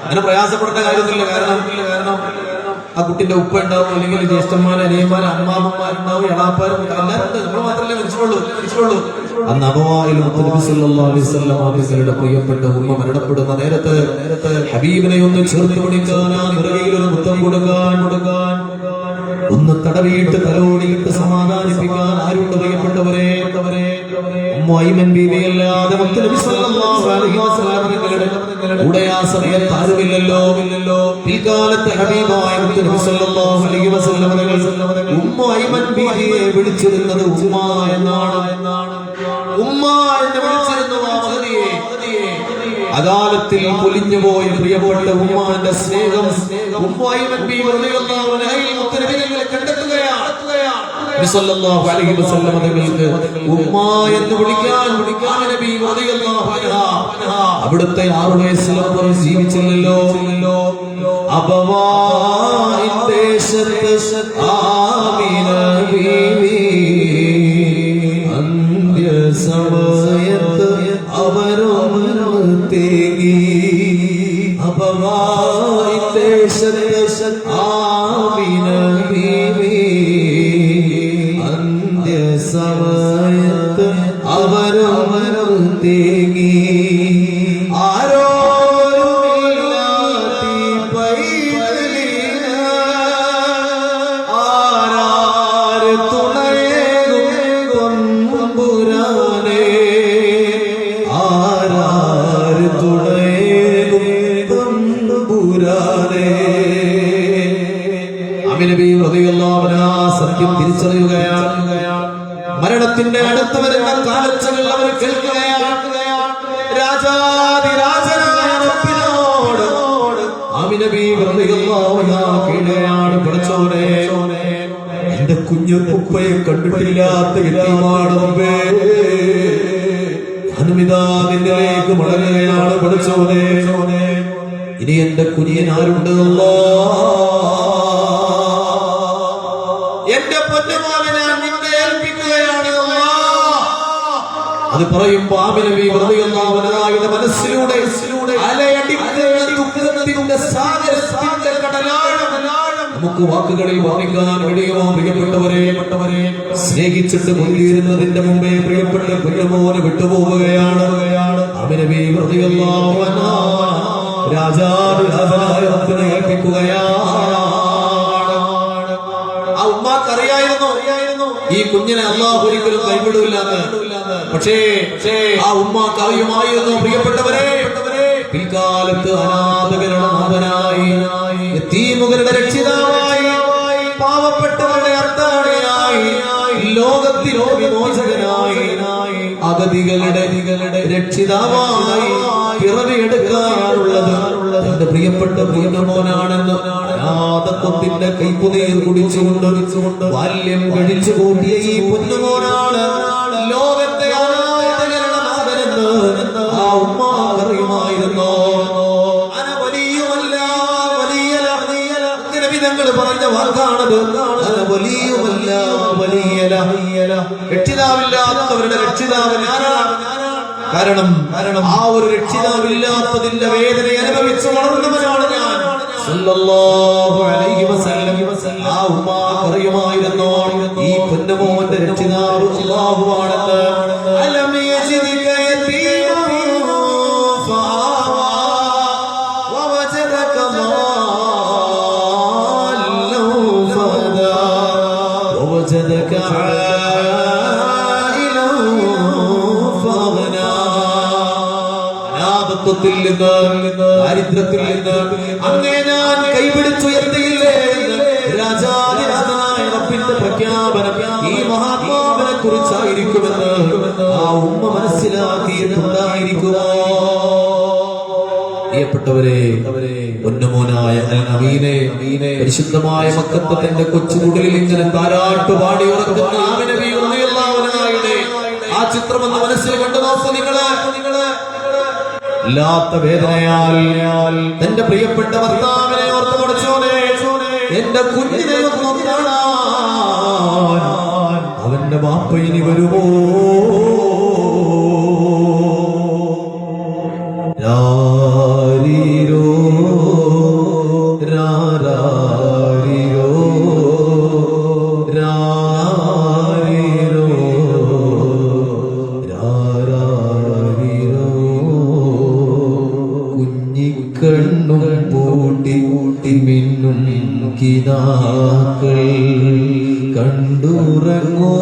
അങ്ങനെ പ്രയാസപ്പെടേണ്ട കാര്യമൊന്നുമില്ല. കാരണം ആ കുട്ടിന്റെ ഉപ്പ ഉണ്ടാവും, അല്ലെങ്കിൽ ജ്യേഷ്ഠന്മാര്, അനിയന്മാര്, അമ്മാമ്മമാരുണ്ടാവും, എളാപ്പാരും എല്ലാവരും. നമ്മൾ മാത്രമല്ലേ മരിച്ചിട്ടുള്ളൂ. അന്ന് അബവായിൽ മുത്ത് നബി സല്ലല്ലാഹു അലൈഹി വസല്ലം തങ്ങളുടെ പ്രിയപ്പെട്ട ഉമ്മ മരണപ്പെടുന്ന നേരത്ത് ഹബീബിനെ ഒന്ന് ചേർത്ത് പിടിക്കാൻ, ആ നിറകയിൽ ഒരു മുത്തം കൊടുക്കാൻ, ഒന്ന് തടവിയിട്ട് തലോടിയിട്ട് സമാധാനിപ്പിക്കാൻ ആരുണ്ട് പ്രിയപ്പെട്ടവരെ? ഉമ്മൈമൻ ബീവിയല്ലാതെ മുത്ത് നബി സല്ലല്ലാഹു അലൈഹി വസല്ലം തങ്ങളുടെ കൂടെ ആ സമയത്ത് ആരുമില്ലല്ലോ. പിൽക്കാലത്തെ ഹബീബായ മുത്ത് നബി സല്ലല്ലാഹു അലൈഹി വസല്ലം തങ്ങൾ ഉമ്മൈമൻ ബീവിയെ വിളിച്ചിരുന്നത് ഉമ്മ എന്നാണ്. ഉമ്മ എന്ന് വിളിച്ചിരുന്നു ആ മഹദിയെ. അകാലത്തിൽ പൊലിഞ്ഞുപോയ പ്രിയപ്പെട്ട ഉമ്മാന്റെ സ്നേഹം ഉമ്മൈമൻ ബീവി റളിയല്ലാഹു അൻഹയിൽ മുത്ത് നബി തങ്ങളെ കണ്ടെത്തുകയാണ്. നബി സല്ലല്ലാഹു അലൈഹി വസല്ലം തങ്ങൾക്ക് ഉമ്മ എന്ന് വിളിക്കാൻ നബി റളിയല്ലാഹു അൻഹ അവിടുത്തെ 6 വയസ്സിലപ്പുറം ജീവിച്ചില്ലല്ലോ. അബവാഇൻ ദേശത്ത് ആമിന ബീവി അന്ത്യ സമയത്ത് അവരും തേങ്ങി. അബവാഇൻ ദേശത്ത് ആമിന ബീവി അന്ത്യ സമയത്ത് അവരും തേങ്ങി. സത്യം തിരിച്ചറിയുകയാണ്. മരണത്തിന്റെ അടുത്ത് വരുന്ന കാലച്ചകൾ അവർ കേൾക്കുകയാണ്. രാജാതിരാജനായ റബ്ബിനോട് ആമിന ബീവി റളിയല്ലാഹു അൻഹാ കേടുകയാണ്. പഠിച്ചോനെ, എന്റെ കുഞ്ഞു ഉപ്പയെ കണ്ടിട്ടില്ലാത്ത യതീമാണ് റബ്ബേ. ഞാനുമിതാ നിന്നിലേക്ക് മടങ്ങുകയാണ്. പഠിച്ചോനെ, ഇനി എന്റെ കുഞ്ഞിന് ആരുണ്ട്? എന്റെ പൊന്നുമോനെ ഞാൻ നിന്നെ ഏൽപ്പിക്കുകയാണ്. അത് പറയുമ്പോൾ ആമിന ബീവി റളിയല്ലാഹു അൻഹയുടെ മനസ്സിലൂടെ അലയടിക്കുന്ന ദുഃഖത്തിന്റെ സാഗരത്തിന്റെ കടലാഴം നമുക്ക് വാക്കുകളിൽ വർണ്ണിക്കാൻ കഴിയുമോ? പ്രിയപ്പെട്ടവരെ, സ്നേഹിച്ചിട്ട് മുൻകീരുന്നതിന്റെ മുമ്പേ പ്രിയപ്പെട്ട കുഞ്ഞുമോനെ വിട്ടുപോവുകയാണ്. ആമിന ബീവി റളിയല്ലാഹു അൻഹ രാജാതിരാജനായ റബ്ബിനെ ഏൽപ്പിക്കുകയാണ്. ആ ഉമ്മാക്ക് അറിയായിരുന്നു ഈ കുഞ്ഞിനെ അല്ലാഹു ഒരിക്കലും കൈവിടില്ലെന്ന്. പക്ഷേ ആ ഉമ്മാക്ക് അറിയുമായിരുന്നു പ്രിയപ്പെട്ടവരെ, പിൽക്കാലത്ത് അനാഥകളുടെ നാഥനായി, യതീമുകളുടെ രക്ഷിതാവായി, പാവപ്പെട്ടവരുടെ അർത്ഥാണിയായി, ലോകത്തിന്റെ വിമോചകനായി, അഗതികളുടെ രക്ഷിതാവായി പിറവിയെടുക്കാറുള്ളത് എന്റെ പ്രിയപ്പെട്ട കുഞ്ഞുമോനാണെന്ന് അനാഥത്വത്തിന്റെ കൈപ്പുനീർ കുടിച്ചുകൊണ്ട് ബാല്യം കഴിച്ചു കൂട്ടിയ ഈ പൊന്നുമോനാണ് ലോകത്തെ അനാഥകളുടെ നാഥനെന്ന് ആ ഉമ്മ അറിയുമായിരുന്നു. നബിതങ്ങൾ പറഞ്ഞ വാക്കാണത്. രക്ഷിതാവില്ലാത്തവരുടെ രക്ഷിതാവ് ഞാനാണ്. കാരണം ആ ഒരു രക്ഷിതാവില്ലാത്തതിന്റെ വേദന അനുഭവിച്ചു വളർന്നവനാണ് ഞാൻ. സല്ലല്ലാഹു അലൈഹി വസല്ലം ആ ഉമ്മാക്ക് അറിയുമായിരുന്നു ഈ പൊന്നുമോന്റെ രക്ഷിതാവ് അല്ലാഹുവാണെന്ന്. അലം യജിദിക യതീമൻ ഫആവാ വവജദക ളാല്ലൻ ഫദാ വവജദക ആയിലൻ ഫഗ്നാ. അനാഥത്വത്തിൽ നിന്ന്, ദാരിദ്ര്യത്തിൽ നിന്ന് അങ്ങേ ഞാൻ കൈപിടിച്ചുയർത്തിയില്ലേ എന്ന് രാജാതിരാജനായ റബ്ബിന്റെ പ്രഖ്യാപനം ഈ മഹാത്മാവിനെ കുറിച്ചായിരിക്കുമെന്ന് ആ ഉമ്മ മനസ്സിലാക്കിയിട്ടുണ്ടായിരിക്കുമോ? പ്രിയപ്പെട്ടവരെ, പൊന്നുമോനായ അൽ-അമീനെ പരിശുദ്ധമായ മക്കത്തെ തന്റെ കൊച്ചുകുടിലിൽ ഇങ്ങനെ താരാട്ടുപാടി ഉറക്കുന്ന ആമിന ബീവി റളിയല്ലാഹു അൻഹയുടെ ആ ചിത്രം ഒന്ന് മനസ്സിൽ കണ്ടു നോക്കൂ നിങ്ങള്. ഇല്ലാത്ത വേദനയാൽ തന്റെ പ്രിയപ്പെട്ട ഭർത്താവിനെ ഓർത്ത് പഠിച്ചോനെ, എന്റെ കുഞ്ഞിനെ ഒന്ന് കാണാൻ അവന്റെ വാപ്പ ഇനി വരുമോ? രാരീരോ രാരീരോ രാരീരോ രാരീരോ കുഞ്ഞിക്കണ്ണും പൂട്ടി പൂട്ടി മിന്നും കിനാക്കൾ കണ്ടുറങ്ങോ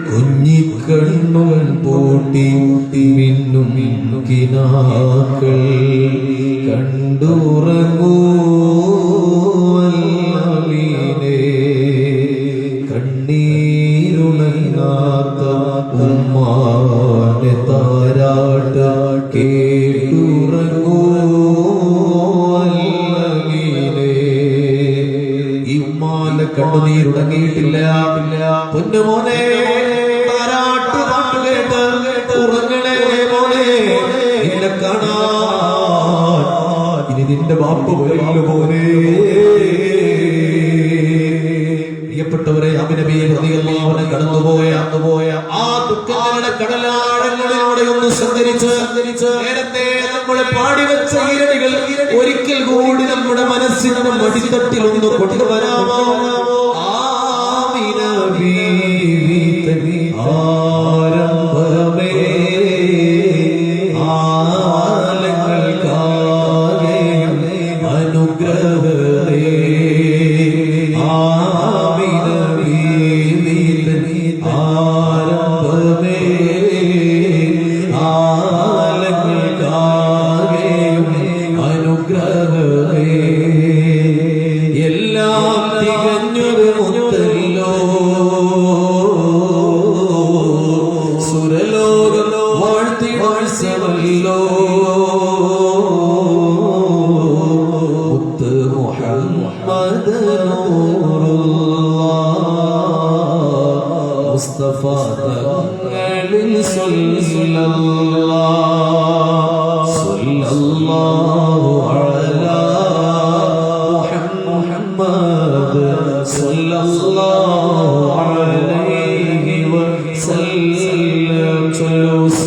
കുഞ്ഞിക്കണ്ണും പൂട്ടി മിന്നും കിനാക്കൾ കണ്ടുറങ്ങോ കണ്ണീരുണങ്ങാത്ത ഉമ്മാനെ താരാട്ട കേട്ടുറങ്ങോ. ഈ ഉമ്മാന്റെ കണ്ണുനീരുടങ്ങിയിട്ടില്ല. പൊന്നുമോനെ, താരാട്ട് പാട്ട് കേട്ട് ഉറങ്ങണേ മോനെ, നിന്നെ കാണാൻ ഇനി നിന്റെ വാപ്പ വരില്ല മോനെ. പ്രിയപ്പെട്ടവരെ, ആമിന ബീവി റളിയല്ലാഹു അൻഹ കടന്നുപോയ ആ ദുഃഖങ്ങളുടെ കടലാഴങ്ങളിലൂടെ ഒന്ന് സഞ്ചരിച്ച് നേരത്തെ നമ്മൾ പാടിവെച്ച ഈരടികൾ ഒരിക്കൽ കൂടി നമ്മുടെ മനസ്സിന്റെ മടിത്തട്ടിൽ ഒന്ന് കൊണ്ടുവരാമോ? ആമിന ബീവി തനി ആരംഭമേ ആലങ്ങൾക്കാകെ അനുഗ്രഹമേ. ആമിന ബീവി തനി ആരംഭമേ ആലങ്ങൾക്കാകെ അനുഗ്രഹമേ. എല്ലാം തികഞ്ഞൊരു മുത്തല്ലോ, സുരലോകം വാഴ്ത്തി വാഴ്സവല്ലോ. മുത്ത് മുഹമ്മദ് നൂറുല്ലാഹ് മുസ്തഫ തങ്ങളിൽ സല്ലല്ലാഹു അലാ മുഹമ്മദ് സല്ലല്ലാഹു അലൈഹി വസല്ലം.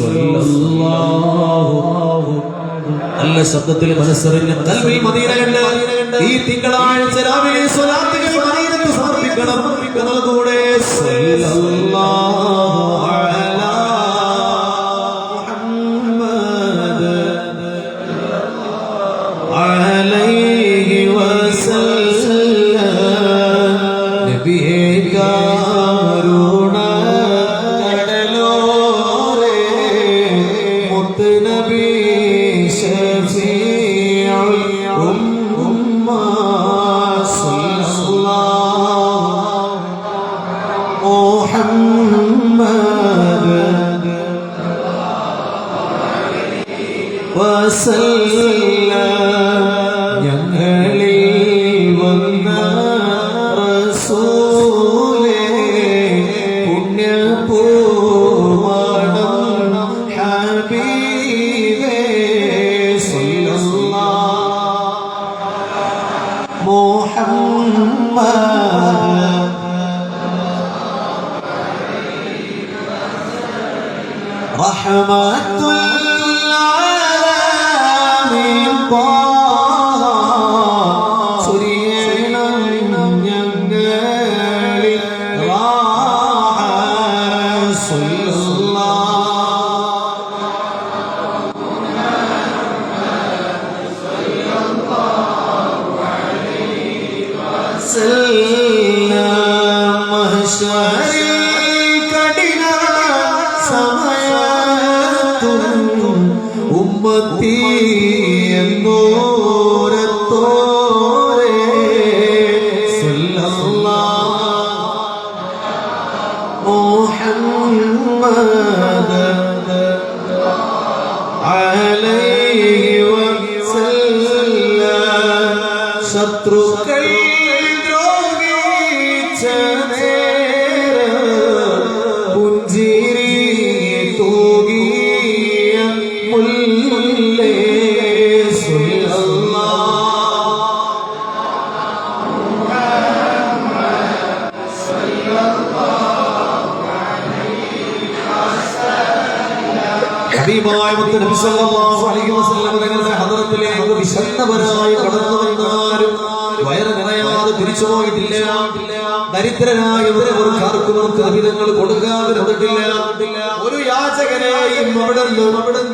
സല്ലല്ലാഹു. നല്ല ശബ്ദത്തിൽ മനസ്സറിഞ്ഞ കൽബിൽ മദീന കണ്ട് ഈ തിങ്കളാഴ്ച രാവിലെ സ്വലാത്തുകൾ മദീനത്ത് സമർപ്പിക്കണം. കൂടെ സല്ലല്ലാഹു അലാ മുഹമ്മദ് അലൈഹി വസല്ലം. നബിയേ കരുണ കടലോരേ മുത്ത് നബി ശഫീഉൽ ഉമ്മ സല്ലല്ലാഹു മുഹമ്മദ് വസല്ലം. ഞങ്ങളിൽ വന്ന റസൂലേ പുണ്യപൂർവ്വം ഹബീബേ സല്ലല്ലാഹു മുഹമ്മദ് റഹ്മത്തുൽ ആലമീൻ സുരിയണം ഞങ്ങളിൽ റാഹ സല്ലല്ലാഹു അലൈഹി വസല്ലം. മഹ്ശറിൽ കഠിന സമയത്തും ഉമ്മത്തി എന്നോരത്തോരേ സല്ലല്ലാഹു അലൈഹി വസല്ലം ശത്രുക്കൾ ദ്രോഹിച്ച നേരം പുഞ്ചിരി തൂകിയ മുല്ലേ ഹബീബായ മുത്തുനബി സല്ലല്ലാഹു അലൈഹി വസല്ലം തങ്ങളുടെ ഹദറത്തിലേക്ക് വിശന്നവരായി കടന്നു വന്നാലും വയറ് നിറയാതെ തിരിച്ചു പോയിട്ടില്ല. ദരിദ്രരായവർക്കാർക്കും നബിതങ്ങൾ കൊടുക്കാതെ വന്നിട്ടില്ല. ഒരു യാചകനെയും അവിടെ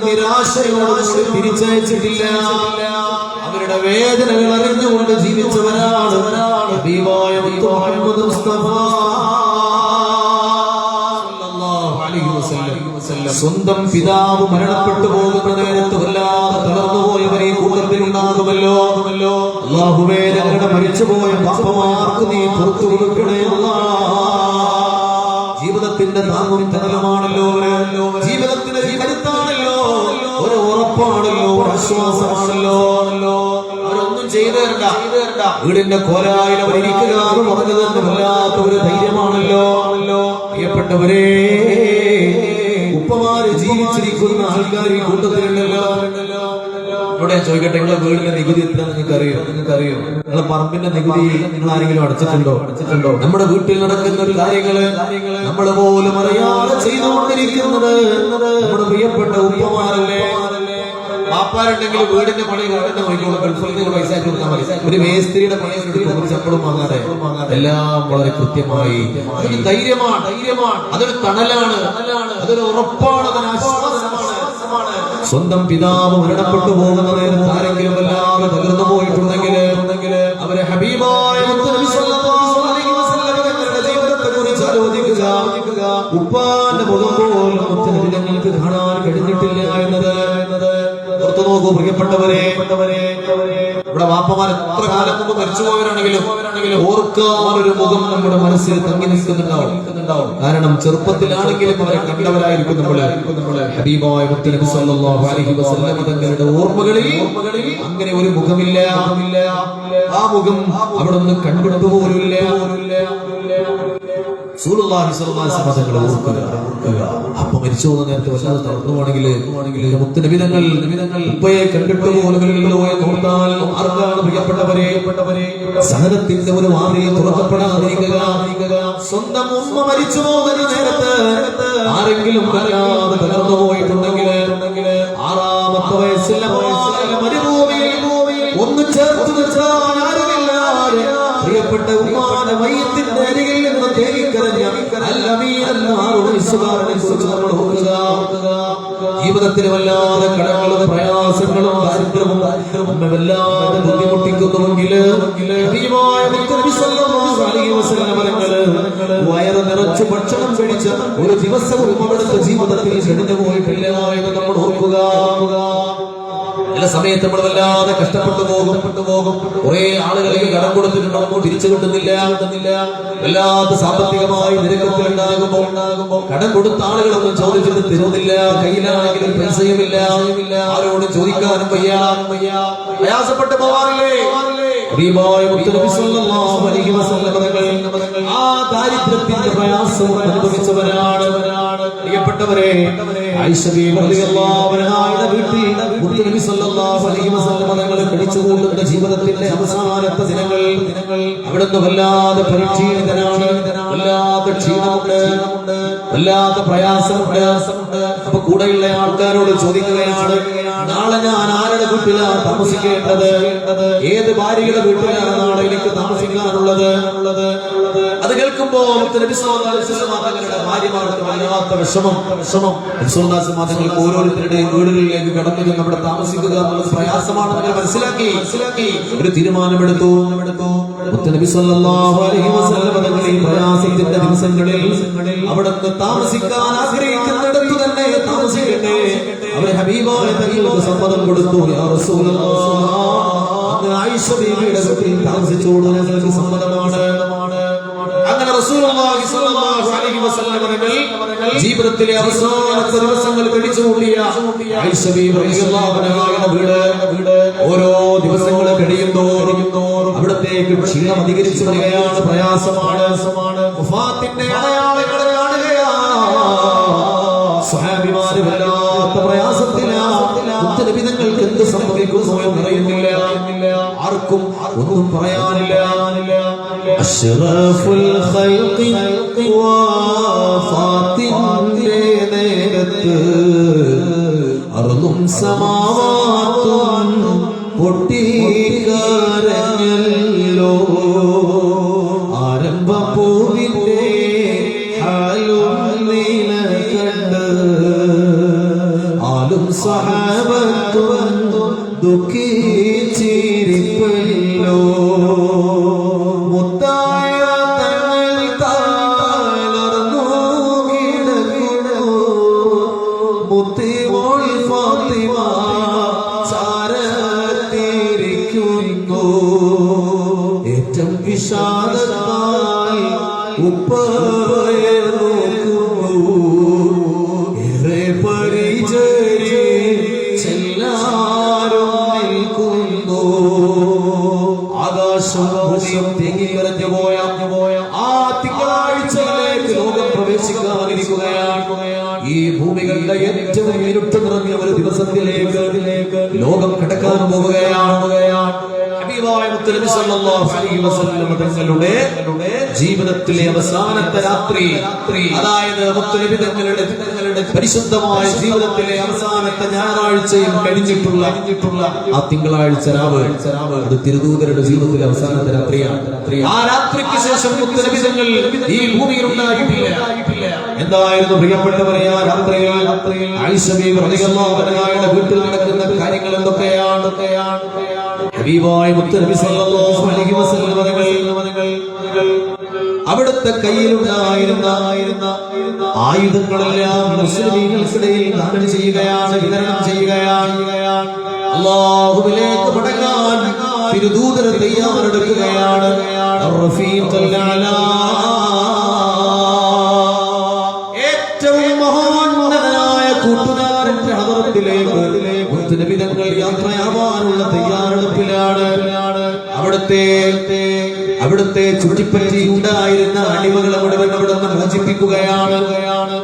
നിരാശയോടുകൂടി തിരിച്ചയച്ചിട്ടില്ല. അവരുടെ വേദനകൾ അറിഞ്ഞുകൊണ്ട് ജീവിച്ചവരാണ് ഹബീബായ മുത്തു മുഹമ്മദ് മുസ്തഫ. സ്വന്തം പിതാവ് മരണപ്പെട്ടു പോകുന്ന നേരത്ത് വല്ലാതെ തളർന്നു പോയവരെ കൂട്ടത്തിൽ ഉണ്ടാകുമല്ലോ. അല്ലാഹുവേ, ഞങ്ങളുടെ മരിച്ചുപോയ പാപമാർക്ക് നീ പുറത്തു കൊടുക്കണേ അല്ലാഹ്. ജീവിതത്തിന്റെ താങ്ങും തണലുമാണല്ലോ, ജീവിതത്തിന്റെ കരുത്താണല്ലോ, ഒരു ഉറപ്പാണല്ലോ, ഒരു ആശ്വാസമാണല്ലോ. അവരൊന്നും ചെയ്തു തരണ്ട, വീടിന്റെ കോലായിൽ അവരിക്കുക എന്ന് പറഞ്ഞതെന്ന് വല്ലാത്ത ഒരു ധൈര്യമാണല്ലോ. പ്രിയപ്പെട്ടവരെ, ഉപ്പമാര് ജീവിച്ചിരിക്കുന്ന ആൾക്കാർ ഈ കൂട്ടത്തിലുണ്ടല്ലോ. ഇവിടെ ചോദിക്കട്ടെ, നിങ്ങളെ വീടിന്റെ നികുതി എത്ര നിങ്ങൾക്കറിയോ? നിങ്ങളെ പറമ്പിന്റെ നികുതി നിങ്ങൾ ആരെങ്കിലും അടച്ചിട്ടുണ്ടോ? നമ്മുടെ വീട്ടിൽ നടക്കുന്ന ഒരു കാര്യങ്ങള് നമ്മൾ പോലും അറിയാതെ ചെയ്തുകൊണ്ടിരിക്കുന്നത് നമ്മുടെ പ്രിയപ്പെട്ട ഉപ്പമാരല്ലേ. വാപ്പാരുണ്ടെങ്കിൽ വീടിന്റെ പണി വീടിന്റെ പോയിക്കോളും, ഗൾഫിൽ നിന്ന് പൈസ കൊടുത്താൽ മതി. ഒരു മേസ്ത്രിയുടെ പണി ശമ്പളം വാങ്ങാതെ എല്ലാം വളരെ കൃത്യമായി. അതൊരു ധൈര്യമാണ്, അതൊരു തണലാണ്, അതൊരു ഉറപ്പാണ്, അതൊരു ആശ്വാസമാണ്. സ്വന്തം പിതാവ് മരണപ്പെട്ടു പോകുന്ന നേരത്ത് ആരെങ്കിലും വല്ലാതെ തകർന്നു പോയിട്ടുണ്ടെങ്കിൽ അവരെ ഹബീബായ നബി സല്ലല്ലാഹു അലൈഹി വസല്ലം തങ്ങളുടെ ജീവിതത്തെ കുറിച്ച് ആലോചിക്കുക. ഉപ്പാന്റെ മുഖം പോലും നബി തങ്ങൾക്ക് കാണാൻ കഴിഞ്ഞിട്ടില്ല എന്നത് ഓർത്തു നോക്കൂ പ്രിയപ്പെട്ടവരെ. ഇവിടെ വാപ്പമാർ എത്ര കാലം മുമ്പ് മരിച്ചുപോയവരാണെങ്കിലും ഓർക്കാൻ ഒരു മുഖം നമ്മുടെ മനസ്സിൽ തങ്ങി നിൽക്കുന്നുണ്ടാവും. കാരണം ചെറുപ്പത്തിലാണെങ്കിലും അവരെ കണ്ടവരായിരിക്കും നമ്മള്. ഹബീബായ മുത്തുനബി സല്ലല്ലാഹു അലൈഹി വസല്ലം തങ്ങളുടെ ഓർമ്മകളിൽ അങ്ങനെ ഒരു മുഖമില്ല. ആ മുഖം അവിടെ ഒന്ന് കണ്ടിട്ട് പോലുമില്ല. റസൂലുള്ളാഹി സ്വല്ലല്ലാഹു അലൈഹി വസല്ലം ഓർക്കുക. അപ്പൊ മരിച്ചു പോകുന്ന നേരത്തെ വല്ലാതെ തളർന്നു പോണെങ്കിൽ മുത്തുനബി തങ്ങൾ ഉപ്പയെ കണ്ടിട്ട് പോലുമില്ലല്ലോ എന്ന് ഓർത്താൽ ആർക്കാണ് പ്രിയപ്പെട്ടവരെ സഹനത്തിന്റെ ഒരു വാതിൽ തുറക്കപ്പെടാതിരിക്കുക. സ്വന്തം ഉമ്മ മരിച്ചു പോകുന്ന നേരത്ത് ആരെങ്കിലും വല്ലാതെ തകർന്നു പോയിട്ടുണ്ടെങ്കിൽ 6-ാമത്തെ വയസ്സിൽ മരുഭൂമിയിൽ ഒന്ന് ചേർത്ത് വെച്ചാൽ ആരുമില്ല. പ്രിയപ്പെട്ട ഉമ്മാന്റെ മയ്യത്തിന്റെ അരികിൽ നിന്ന് തേങ്ങിക്കരഞ്ഞ നമ്മൾ ഓർക്കുക. ജീവിതത്തിൽ വല്ലാതെ കടങ്ങളും പ്രയാസങ്ങളും ദാരിദ്ര്യവും നമ്മെ വല്ലാതെ ബുദ്ധിമുട്ടിക്കുന്നുവെങ്കിൽ വയറ് നിറച്ചു ഭക്ഷണം കഴിച്ച ഒരു ദിവസവും അവിടുത്തെ ജീവിതത്തിൽ കഴിഞ്ഞു പോയിട്ടില്ല എന്ന് നമ്മൾ ഓർക്കുക. ചില സമയത്ത് നമ്മൾ വല്ലാതെ കഷ്ടപ്പെട്ടു പോകും. കുറെ ആളുകൾക്ക് കടം കൊടുത്തിട്ടുണ്ടാകുമ്പോൾ തിരിച്ചു കിട്ടുന്നില്ല. വല്ലാത്ത സാമ്പത്തികമായി നിരക്കത്തിലുണ്ടാകുമ്പോൾ കടം കൊടുത്ത ആളുകളൊന്നും ചോദിച്ചിട്ട് തരുന്നില്ല. കയ്യിലാണെങ്കിലും പൈസയുമില്ല, ആരോടും ചോദിക്കാനും വയ്യ. പ്രയാസപ്പെട്ട് പോവാറില്ലേ? ആ ദാരിദ്ര്യത്തിന്റെ പ്രയാസവും അനുഭവിച്ചവരാണ് പ്രിയപ്പെട്ടവരെ. ആയിഷ ബീവി റളിയല്ലാഹു അൻഹയുടെ വീട്ടിൽ മുത്തുനബി സല്ലല്ലാഹു അലൈഹി വസല്ലം തങ്ങൾ കഴിച്ചുകൂട്ടുന്ന ജീവിതത്തിന്റെ അവസാനത്തെ ദിനങ്ങൾ അവിടുന്ന് വല്ലാതെ പരിക്ഷീണിതനാണ്, വല്ലാതെ ക്ഷീണമുണ്ട്, വല്ലാതെ പ്രയാസമുണ്ട്. അപ്പൊ കൂടെയുള്ള ആൾക്കാരോട് ചോദിക്കുകയാണ്, നാളെ ഞാൻ ആരുടെ വീട്ടിലാണ് താമസിക്കേണ്ടത്? ഏത് ഭാര്യയുടെ വീട്ടിലാണ് നാളെ എനിക്ക് താമസിക്കാനുള്ളത്? അത് കേൾക്കുമ്പോ നബി സല്ലല്ലാഹു അലൈഹി വസല്ലം തങ്ങളുടെ ഭാര്യമാർക്ക് വല്ലാത്ത വിഷമം. തങ്ങൾക്ക് ഓരോരുത്തരുടെയും വീടുകളിലേക്ക് കടന്നു നമ്മുടെ താമസിക്കുക എന്നുള്ളത് പ്രയാസമാണെന്ന് മനസ്സിലാക്കി ഒരു തീരുമാനമെടുത്തു. നബി സല്ലല്ലാഹു അലൈഹി വസല്ലം തങ്ങൾ ഈ പ്രയാസത്തിന്റെ ദിവസങ്ങളിൽ അവിടുന്ന് താമസിക്കാൻ ആഗ്രഹിക്കുന്നിടത്ത് തന്നെ താമസിക്കട്ടെ. അവർ ഹബീബായ തങ്ങൾക്ക് സമ്മതം കൊടുത്തു. യാ റസൂലല്ലാഹ്, അങ്ങ് ആയിഷ ബീവിയുടെ വീട്ടിൽ താമസിച്ചോളൂ, ഞങ്ങൾക്ക് സമ്മതമാണ്. അങ്ങനെ റസൂലുള്ളാഹി സ്വല്ലല്ലാഹു അലൈഹി വസല്ലം തങ്ങൾ ജീവിതത്തിലെ അവസാനത്തെ ദിവസങ്ങൾ കഴിച്ചുകൂട്ടിയ ആയിഷ ബീവി റളിയല്ലാഹു അൻഹയുടെ വീട് ഓരോ ദിവസങ്ങൾ കഴിയുന്തോറും അവിടത്തേക്ക് ക്ഷീണം അധികരിച്ചു വരികയാണ്. പ്രയാസമാണ്. വഫാത്തിന്റെ അടയാളങ്ങൾ കാണുകയാണ്. സ്വഹാബിമാര് വല്ലാത്ത പ്രയാസത്തിലാണ്. നബി തങ്ങൾക്ക് എന്ത് സംഭവിക്കുന്നു എന്നറിയുന്നില്ല. ആർക്കും ഒന്നും പറയാനില്ല. അഷ്റഫുൽ ഖൽഖി വഫാത്തിന്റെ നേരത്ത് അർളും സമാവാത്തും പൊട്ടിക്കരഞ്ഞല്ലോ. ആരംഭപ്പൂവിന്റെ ഹാലും നീല കണ്ട് ആലും സഹാബത്തും ദുഃഖിച്ചിരിപ്പല്ലോ. മുത്തായ തങ്ങൾ തളർന്നു കിടക്കുന്നു. മുത്തിമോൾ ഫാത്തിമ ചാരത്തിരിക്കുന്നു. ഏറ്റവും വിഷാദത്താൽ ഉപ്പയെ നോക്കുന്നു. ഏറെ പരിചരിച്ചെല്ലാരും നിൽക്കുന്നു. ആകാശം ഭൂമിയും തേങ്ങിക്കരഞ്ഞു പോയ ആ തിങ്കളാഴ്ചയിലേക്ക് ലോകം പ്രവേശിക്കാനിരിക്കുകയാണ്. ഈ ഭൂമികളുടെ ഏറ്റവും ഇരുട്ട് നിറഞ്ഞ ഒരു ദിവസത്തിലേക്ക് ലോകം കടക്കാൻ പോവുകയാണ്. ഹബീബായ മുത്തനബി സല്ലല്ലാഹു അലൈഹി വസല്ലം തങ്ങളുടെ ജീവിതത്തിലെ അവസാനത്തെ രാത്രി, അതായത് മുത്തനബി തങ്ങളുടെ പരിശുദ്ധമായ ജീവിതത്തിലെ അവസാനത്തെ ഞായറാഴ്ചയും കഴിഞ്ഞിട്ടുള്ള ആ തിങ്കളാഴ്ച രാവ് അത് തിരുദൂതരുടെ ജീവിതത്തിലെ അവസാനത്തെ രാത്രിയാണ്. ആ രാത്രിക്ക് ശേഷം മുത്തനബി തങ്ങൾ ഈ ഭൂമിയിൽ ഉണ്ടായിട്ടില്ല. എന്തായിരുന്നു പ്രിയപ്പെട്ടവരെ ആ രാത്രിയിൽ ആയിഷ ബീവി റളിയല്ലാഹു അൻഹയുടെ വീട്ടിൽ നടക്കുന്ന കാര്യങ്ങൾ എന്തൊക്കെയാണ്? ഹബീബായ മുത്തനബി സല്ലല്ലാഹു അലൈഹി വസല്ലം തങ്ങൾ അവിടുത്തെ കയ്യിലുണ്ടായിരുന്ന ആയുധങ്ങളെല്ലാം മുസ്ലിമീങ്ങൾക്കിടയിൽ ദാനം ചെയ്യുകയാണ്, വിതരണം ചെയ്യുകയാണ്. അല്ലാഹുവിലേക്ക് മടങ്ങാൻ തിരുദൂതർ തയ്യാറെടുക്കുകയാണ്. ഏറ്റവും മഹോന്നതനായ കൂട്ടുകാരന്റെ ഹദറത്തിലേക്ക് മുത്തുനബി തങ്ങൾ യാത്രയാവാനുള്ള തയ്യാറെടുപ്പിലാണ്. അവിടുത്തെ ചുറ്റിപ്പറ്റി ഉണ്ടായിരുന്ന അടിമകളെ മുഴുവൻ അവിടുന്ന് മോചിപ്പിക്കുകയാണ്.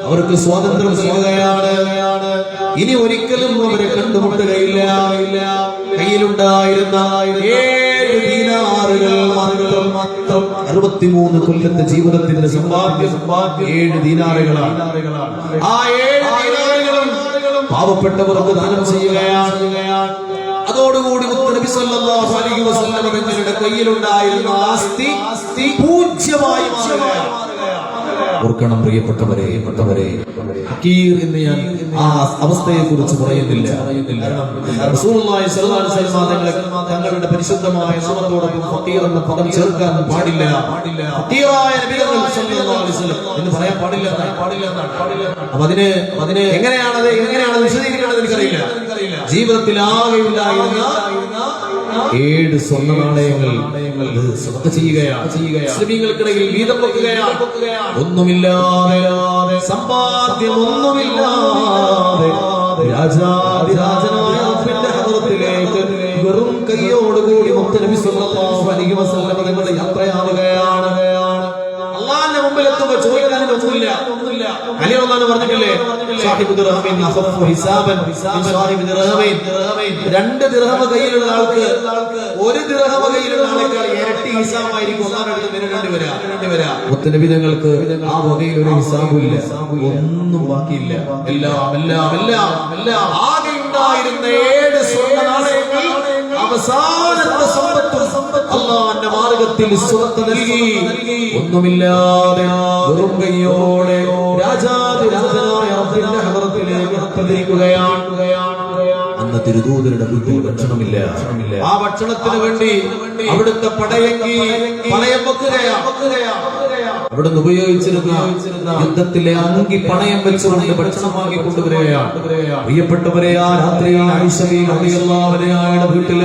അവർക്ക് സ്വാതന്ത്ര്യം നൽകുകയാണ്. ഇനി ഒരിക്കലും അവരെ കണ്ടുമുട്ടുകയില്ല. കയ്യിലുണ്ടായിരുന്ന 7 ദീനാറുകൾ മാത്രം 63 കൊല്ലത്തെ ജീവിതത്തിന്റെ സമ്പാദ്യം 7 ദീനാറുകളാണ്. ആ 7 ദീനാറുകളും പാവപ്പെട്ടവർക്ക് ദാനം ചെയ്യുകയാണ്. അതോടുകൂടി മുത്തനബി സല്ലല്ലാഹു അലൈഹി വസല്ലം തങ്ങളുടെ കയ്യിലുണ്ടായിരുന്ന ആസ്തി പൂജ്യമായി മാറുകയാണ്. ഓർക്കണം പ്രിയപ്പെട്ടവരെ, ഹക്കീർ എന്ന് ഞാൻ ആ അവസ്ഥയെ കുറിച്ച് പറയുന്നില്ല. റസൂലുള്ളാഹി സ്വല്ലല്ലാഹു അലൈഹി വസല്ലം തങ്ങളുടെ പരിശുദ്ധമായ നാമത്തോടൊപ്പം ഫഖീർ എന്ന പദം ചേർക്കാൻ പാടില്ല. ഫഖീറായ നബി സല്ലല്ലാഹു അലൈഹി വസല്ലം എന്ന് പറയാൻ പാടില്ല. അപ്പൊ അതിന് എങ്ങനെയാണ് വിശദീകരിക്കേണ്ടത് എനിക്കറിയില്ല. ജീവിതത്തിൽ ആകെ ഉണ്ടായിരുന്ന 7 സ്വർണ്ണ നാണയങ്ങൾ സ്വതക്ക ചെയ്യുകയാണ്. മുസ്ലിമീങ്ങൾക്കിടയിൽ വീതം വെക്കുകയാണ്. ഒന്നുമില്ലാതെ, സമ്പാദ്യം ഒന്നുമില്ലാതെ രാജാതിരാജനായ റബ്ബിന്റെ ഹദറത്തിലേക്ക് വെറും കൈയോടുകൂടി മുത്തനബി സല്ലല്ലാഹു അലൈഹി വസല്ലം തങ്ങളുടെ യാത്രയാവുകയാണ്. അല്ലാഹുവിന്റെ മുമ്പിൽ എത്തുമ്പോൾ ചോദിക്കാൻ ഒന്നുമില്ല. അലി റളിയല്ലാഹു പറഞ്ഞിട്ടില്ലേ, സാഹിബു ദിർഹമിൻ അഖഫു ഹിസാബൻ സാഹിബു ദിർഹമൈൻ. 2 ദിർഹം കയ്യിലുള്ള ആൾക്ക് 1 ദിർഹം കയ്യിലുള്ള ആളേക്കാൾ ഇരട്ടി ഹിസാബായിരിക്കും ഒന്നാമത്തെ വിരണ്ടി വരാ. മുത്തനബി തങ്ങൾക്ക് ആ വകയിൽ ഒരു ഹിസാബുമില്ല, ഒന്നും ബാക്കിയില്ല. എല്ലാം ആകെ ഉണ്ടായിരുന്ന 7 സ്വർണ്ണ നാണയങ്ങൾ അവസാനത്തെ സമ്പത്തും അല്ലാഹുവിന്റെ മാർഗ്ഗത്തിൽ സ്വത്ത് നൽകി. ഒന്നുമില്ലാതെ വെറും കൈയോടെ രാജാതിരാജനായ റബ്ബിന്റെ ഹദറത്തിലേക്ക് പ്രവേശിക്കുകയാണ്. അന്ന് തിരുദൂതരുടെ വീട്ടിൽ ഭക്ഷണമില്ല. ആ ഭക്ഷണത്തിന് വേണ്ടി അവിടുത്തെ പണയം വെക്കുകയാണ്. അവിടുന്ന് ഉപയോഗിച്ചിരുന്ന യുദ്ധത്തിലെ അങ്കി പണയം വെച്ചുകൊണ്ട് ഭക്ഷണം വാങ്ങി കൊണ്ടുവരികയാണ്. പ്രിയപ്പെട്ടവരെ, ആ രാത്രിയിൽ ആയിഷ ബീവി റളിയല്ലാഹു അൻഹയുടെ വീട്ടിൽ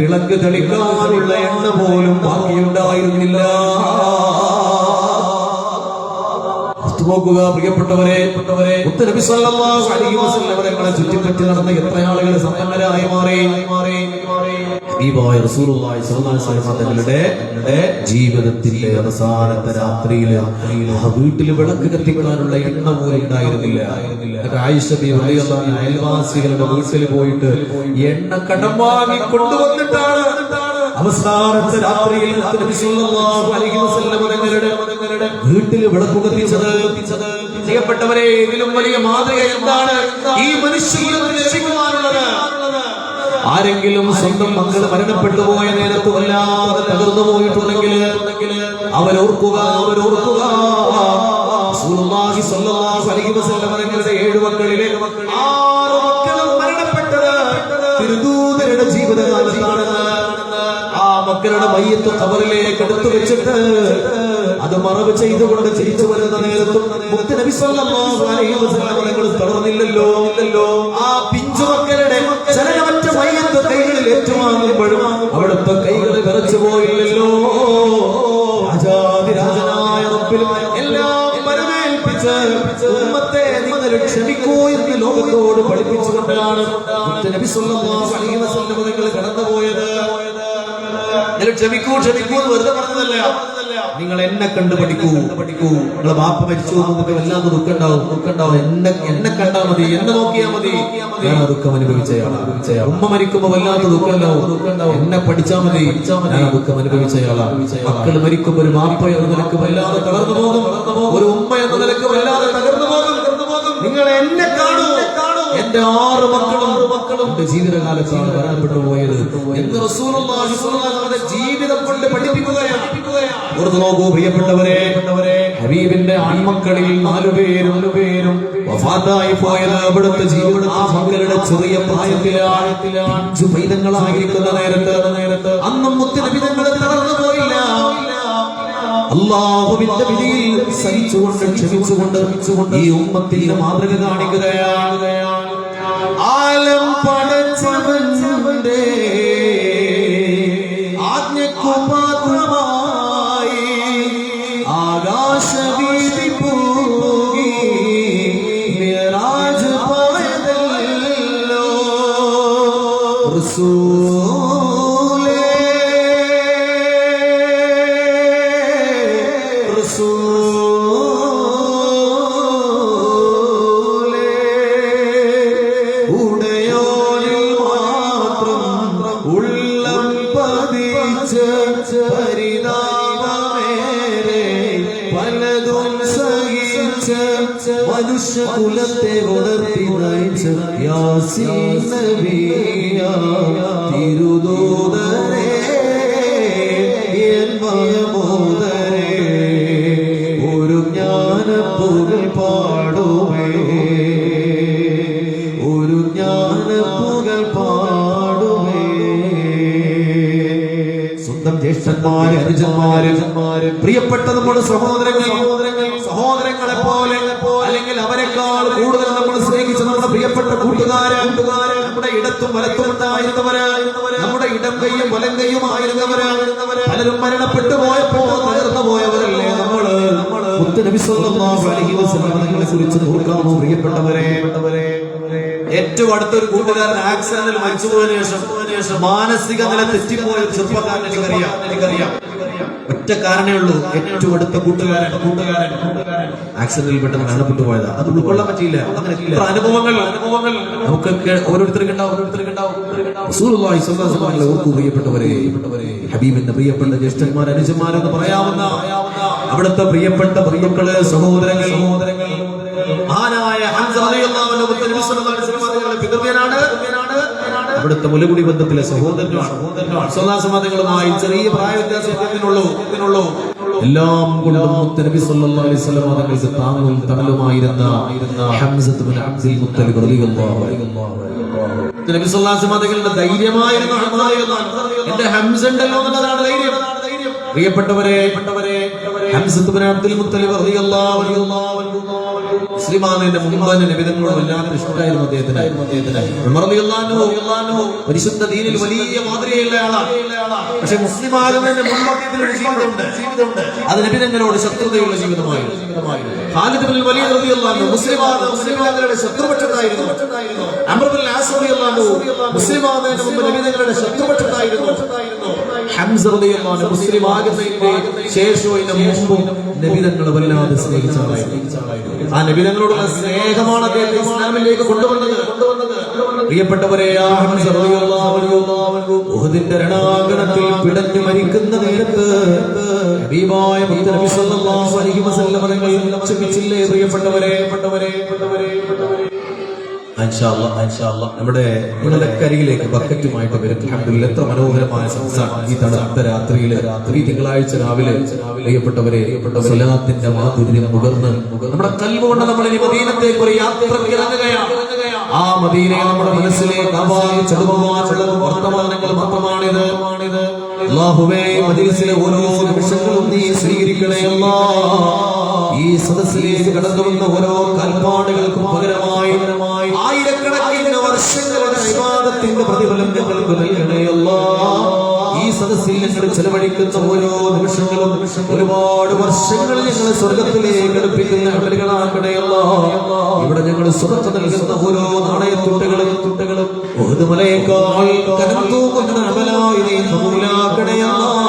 വിളക്ക് തെളിക്കാനുള്ള എണ്ണ പോലും ബാക്കിയുണ്ടായിരുന്നില്ല. നോക്കുക പ്രിയപ്പെട്ടവരെ, നബി സല്ലല്ലാഹു അലൈഹി വസല്ലം തങ്ങളെ ചുറ്റിപ്പറ്റി നടന്ന എത്ര ആളുകൾ സമ്പന്നരായി മാറി. ഹബീബായ റസൂലുള്ളാഹി സ്വല്ലല്ലാഹു അലൈഹി വസല്ലം തങ്ങളുടെ ജീവിതത്തിന്റെ അവസാനത്തെ രാത്രിയിൽ വീട്ടിൽ വിളക്ക് കത്തിക്കാനുള്ള എണ്ണ പോലും ഉണ്ടായിരുന്നില്ല. ആയിഷ ബിബി റളിയല്ലാഹു അൻഹ അയൽവാസികളുടെ വീട്ടിൽ പോയിട്ട് എണ്ണ കടം വാങ്ങി കൊണ്ടുവന്നിട്ടാണ് അവസാനത്തെ രാത്രിയിൽ നബി സല്ലല്ലാഹു അലൈഹി വസല്ലം തങ്ങളുടെ വീട്ടിൽ വിളക്ക് കത്തിച്ചത്. പ്രിയപ്പെട്ടവരെ, ഇതിലും വലിയ മാതൃക എന്താണ് ഈ മനുഷ്യകുലത്തെ രക്ഷിക്കുവാനുള്ളത്? ആരെങ്കിലും സ്വന്തം മക്കൾ മരണപ്പെട്ടു പോയ നേരത്ത് വല്ലാതെ തകർന്നു പോയിട്ടുണ്ടെങ്കിൽ അവരോർക്കുക റസൂലുള്ളാഹി സ്വല്ലല്ലാഹു അലൈഹി വസല്ലം തങ്ങളുടെ 7 മക്കളിലെ 6 മക്കളും മരണപ്പെട്ടത് തിരുദൂതരുടെ ജീവിതകാലത്താണെന്ന്. ആ മക്കളുടെ മയ്യത്ത് ഖബറിലേക്ക് എടുത്തു വെച്ചിട്ട് അത് മറവ് ചെയ്തുകൊണ്ട് തിരിച്ചു വരുന്ന നേരത്തും നബി സല്ലല്ലാഹു അലൈഹി വസല്ലം തങ്ങൾ തളർന്നില്ലല്ലോ. ആ പിഞ്ചു മക്കളുടെ ചലനമറ്റ മയ്യത്ത് കൈകളിൽ ഏറ്റുവാങ്ങുമ്പോഴും അവിടുത്തെ കൈകൾ വിറച്ചു പോയില്ലല്ലോ. രാജാതിരാജനായ റബ്ബിൽ എല്ലാം പരമേൽപ്പിച്ച് ഉമ്മത്തെ നിങ്ങൾ ക്ഷമിക്കൂ എന്ന് ലോകത്തോട് പഠിപ്പിച്ചുകൊണ്ടാണ് നബി സല്ലല്ലാഹു അലൈഹി വസല്ലം തങ്ങൾ കടന്നുപോയത്. ക്ഷമിക്കൂ വെറുതെ പറഞ്ഞതല്ല. നിങ്ങൾ എന്നെ കണ്ട് പഠിക്കൂ. നിങ്ങളെ ബാപ്പ മരിച്ചു നമുക്ക് വല്ലാതെ ദുഃഖമുണ്ടാവും. എന്നെ കണ്ടാ മതി, എന്നെ നോക്കിയാ മതി. ഞാൻ ആ ദുഃഖം അനുഭവിച്ചയാളാണ്. ഉമ്മ മരിക്കുമ്പോ വല്ലാത്ത ദുഃഖമുണ്ടാവും. എന്നെ പഠിച്ചാ മതി, ഞാൻ ആ ദുഃഖം അനുഭവിച്ചയാളാണ്. മക്കൾ മരിക്കുമ്പോ ഒരു ബാപ്പ എന്ന നിലക്ക് വല്ലാതെ തളർന്നു പോകും, ഒരു ഉമ്മ എന്ന നിലക്ക് വല്ലാതെ തകർന്നു പോകും. നിങ്ങൾ എന്നെ കാണൂ. എന്റെ 6 മക്കളും എന്റെ ജീവിതകാലത്താണ് മരണപ്പെട്ടു പോയത് എന്ന് റസൂലുള്ളാഹി സ്വല്ലല്ലാഹു അലൈഹി വസല്ലം ജീവിതം കൊണ്ട് പഠിപ്പിക്കുകയാണ്. ഓർത്തു നോക്കൂ പ്രിയപ്പെട്ടവരെ, ഹബീബിന്റെ ആൺമക്കളിൽ 4 പേരും വഫാത്തായി പോയത് അവിടുത്തെ ജീവിതം ആ മക്കളുടെ ചെറിയ പ്രായത്തിലാണ്. പൈതങ്ങളായിരിക്കുന്ന നേരത്ത് അന്നും മുത്തുനബി തങ്ങൾ തളർന്നു പോയില്ല. അല്ലാഹുവിന്റെ വിധിയിൽ സഹിച്ചുകൊണ്ട് ക്ഷമിച്ചുകൊണ്ട് ഈ ഉമ്മത്തിന് മാതൃക കാണിക്കുകയാണ്. ആലം പടച്ചവന്റെ ആജ്ഞയ്ക്കു പാത്രമായി ആകാശവീഥി പോയി മിഅ്റാജ് പോയതല്ലോ മനുഷ്യകുലത്തെ ഉണർത്തി നയിച്ച യാസീൻ നബിയാ തിരുദൂതരേ എൻ മയമോദരേ ഒരു ജ്ഞാനപ്പുകൾ പാടുമേ, ഒരു ജ്ഞാനപ്പുകൾ പാടുമേ. സ്വന്തം ജ്യേഷ്ഠന്മാര്, അനുജന്മാര്, പ്രിയപ്പെട്ട നമ്മുടെ സഹോദരങ്ങളെ പോലെ അല്ലെങ്കിൽ അവരെക്കാൾ കൂടുതൽ നമ്മൾ സ്നേഹിച്ച നമ്മുടെ പ്രിയപ്പെട്ട കൂട്ടുകാര്, നമ്മുടെ ഇടത്തും വലത്തും ഉണ്ടായിരുന്നവര്, നമ്മുടെ ഇടം കൈയും വലം കൈയുമായിരുന്നവര്, പലരും മരണപ്പെട്ടു പോയപ്പോ തകർന്നു പോയവരല്ലേ നമ്മള്. നബി സല്ലല്ലാഹു അലൈഹി വസല്ലം തങ്ങളെ കുറിച്ച് ഓർക്കാമോ പ്രിയപ്പെട്ടവരെ? ഏറ്റവും അടുത്തൊരു കൂട്ടുകാരൻ ആക്സിഡന്റിൽ മരിച്ചുപോയതിനു ശേഷം മാനസിക നില തെറ്റിപ്പോയ ചെറുപ്പക്കാരൻ എനിക്കറിയാം. ഒറ്റ കാരണേ ഉള്ളൂ, ഏറ്റവും അടുത്ത കൂട്ടുകാരൻ ആക്സിഡന്റിൽ പെട്ടെന്ന് മരണപ്പെട്ടു പോയതാ. അത് ഉൾക്കൊള്ളാൻ പറ്റിയില്ല. അങ്ങനെ അനുഭവങ്ങൾ നമുക്കൊക്കെ ഓരോരുത്തർക്കും ഉണ്ടാവും. റസൂലുള്ളാഹി സ്വല്ലല്ലാഹു അലൈഹി വസല്ലം ഓർക്കൂ പ്രിയപ്പെട്ടവരെ, ഹബീബിന്റെ പ്രിയപ്പെട്ട ജ്യേഷ്ഠന്മാർ, അനുജന്മാരെന്ന് പറയാവുന്ന അവിടുത്തെ പ്രിയപ്പെട്ട മക്കള്, സഹോദരങ്ങൾ, മഹാനായ ഹംസ റളിയല്ലാഹു അൻഹു നബി സല്ലല്ലാഹു അലൈഹി വസല്ലം പിതൃവ്യനാണ്. അവിടുത്തെ മുലകുടി ബന്ധത്തിലെ സഹോദരനാണ്. തങ്ങളുമായി ചെറിയ പ്രായ വ്യത്യാസത്തിനുള്ളൂ. എല്ലാം കൊണ്ടും നബി സല്ലല്ലാഹു അലൈഹി വസല്ലം തങ്ങൾക്ക് താങ്ങും തണലുമായിരുന്ന ഹംസത്ത് ബിൻ അബ്ദുൽ മുത്തലിബ് റളിയല്ലാഹു അൻഹു നബി സല്ലല്ലാഹു അലൈഹി വസല്ലം തങ്ങളുടെ ധൈര്യമായിരുന്നു. എന്റെ ഹംസ ഉണ്ടല്ലോ എന്നുള്ളതാണ് ധൈര്യം. പ്രിയപ്പെട്ടവരെ, ഹംസത്ത് ബിൻ അബ്ദുൽ മുത്തലിബ് റളിയല്ലാഹു അൻഹു മുസ്ലിമാനന്റെ മുമ്പാന്റെ നബിതങ്ങളോട് വല്ലാത്ത ഇഷ്ടമായിരുന്നു അദ്ദേഹത്തിന്. ഉമർ റളിയല്ലാഹു പരിശുദ്ധ ദീനിൽ വലിയ മാതൃകയുള്ള ആളാണ്. പക്ഷെ മുസ്ലിം ആകുന്നതിന് മുമ്പ് അദ്ദേഹത്തിന് ഒരു ജീവിതമുണ്ട്. അത് നബിതങ്ങളോട് ശത്രുതയുള്ള ജീവിതമായിരുന്നു. ഖാലിദ് ഇബ്നുൽ വലീദ് റളിയല്ലാഹു അൻഹു മുസ്ലിമാരുടെ ശത്രുപക്ഷത്തായിരുന്നു. അംർ ഇബ്നുൽ ആസ് റളിയല്ലാഹു മുസ്ലിമാകുന്നതിന് മുമ്പ് നബിതങ്ങളുടെ ശത്രുപക്ഷത്തായിരുന്നു. ഹംസ റളിയല്ലാഹു അൻഹു മുസ്ലിം ആകുന്നതിന്റെ ശേഷവും മുമ്പും നബിതങ്ങളെ വല്ലാതെ സ്നേഹിച്ച ആളായിരുന്നു. ആ നബിതങ്ങളോടുള്ള സ്നേഹമാണ് അദ്ദേഹത്തെ ഇസ്ലാമിലേക്ക് കൊണ്ടുവന്നത്. പ്രിയപ്പെട്ടവരെ, ആ ഹംസ റളിയല്ലാഹു അൻഹു ഉഹദിന്റെ രണാങ്കണത്തിൽ പിടഞ്ഞു മരിക്കുന്ന നേരത്ത് ഹബീബായ മുത്തനബി സല്ലല്ലാഹു അലൈഹി വസല്ലം തങ്ങൾ ക്ഷമിച്ചില്ലേ? പ്രിയപ്പെട്ടവരെ, നമ്മുടെ കരികിലേക്ക് ബക്കറ്റുമായിട്ട് വരും. അൽഹംദുലില്ലാഹ്, എത്ര മനോഹരമായ സംസാരം ഈ തണുത്ത രാത്രിയില്, തിങ്കളാഴ്ച രാവിലെ. പ്രിയപ്പെട്ടവരെ, സ്വലാത്തിന്റെ മാധുര്യം മുകർന്ന് നമ്മുടെ കൽബ് കൊണ്ട് നമ്മൾ ഇനി മദീനത്തേക്ക് ഒരു യാത്രയ്ക്ക് ഇറങ്ങുകയാണ്. ആ മദീനയെ നമ്മുടെ മനസ്സിലേക്ക് ആവാഹിച്ചെടുക്കുവാനുള്ള വർത്തമാനങ്ങൾ മാത്രമാണിത്. അല്ലാഹുവേ, മജ്ലിസിലെ ഓരോ നിമിഷങ്ങളും നീ സ്വീകരിക്കണേ അല്ലാഹ്. ഈ സദസ്സിലേക്ക് കടന്നു വന്ന ഓരോ കാൽപ്പാടുകൾക്കും പകരമായി ആയിരക്കണക്കിന് വർഷങ്ങളുടെ ഇബാദത്തിന്റെ പ്രതിഫലം ഞങ്ങൾക്ക് നൽകണേ അല്ലാഹ്. ഈ സദസ്സിൽ ഞങ്ങൾ ചെലവഴിക്കുന്ന ഓരോ നിമിഷങ്ങളും ഒരുപാട് വർഷങ്ങൾ ഞങ്ങൾ സ്വർഗത്തിലേക്ക് അടുപ്പിക്കുന്ന അമലുകളാക്കണേ അല്ലാഹ്. ഇവിടെ ഞങ്ങൾ സ്വതന്ത്ര നൽകുന്ന ഓരോ നാണയത്തുട്ടുകളും ഉഹദ് മലയേക്കാൾ കനം തൂക്കുന്ന അമലായി നീ കബൂലാക്കണേ അല്ലാഹ്.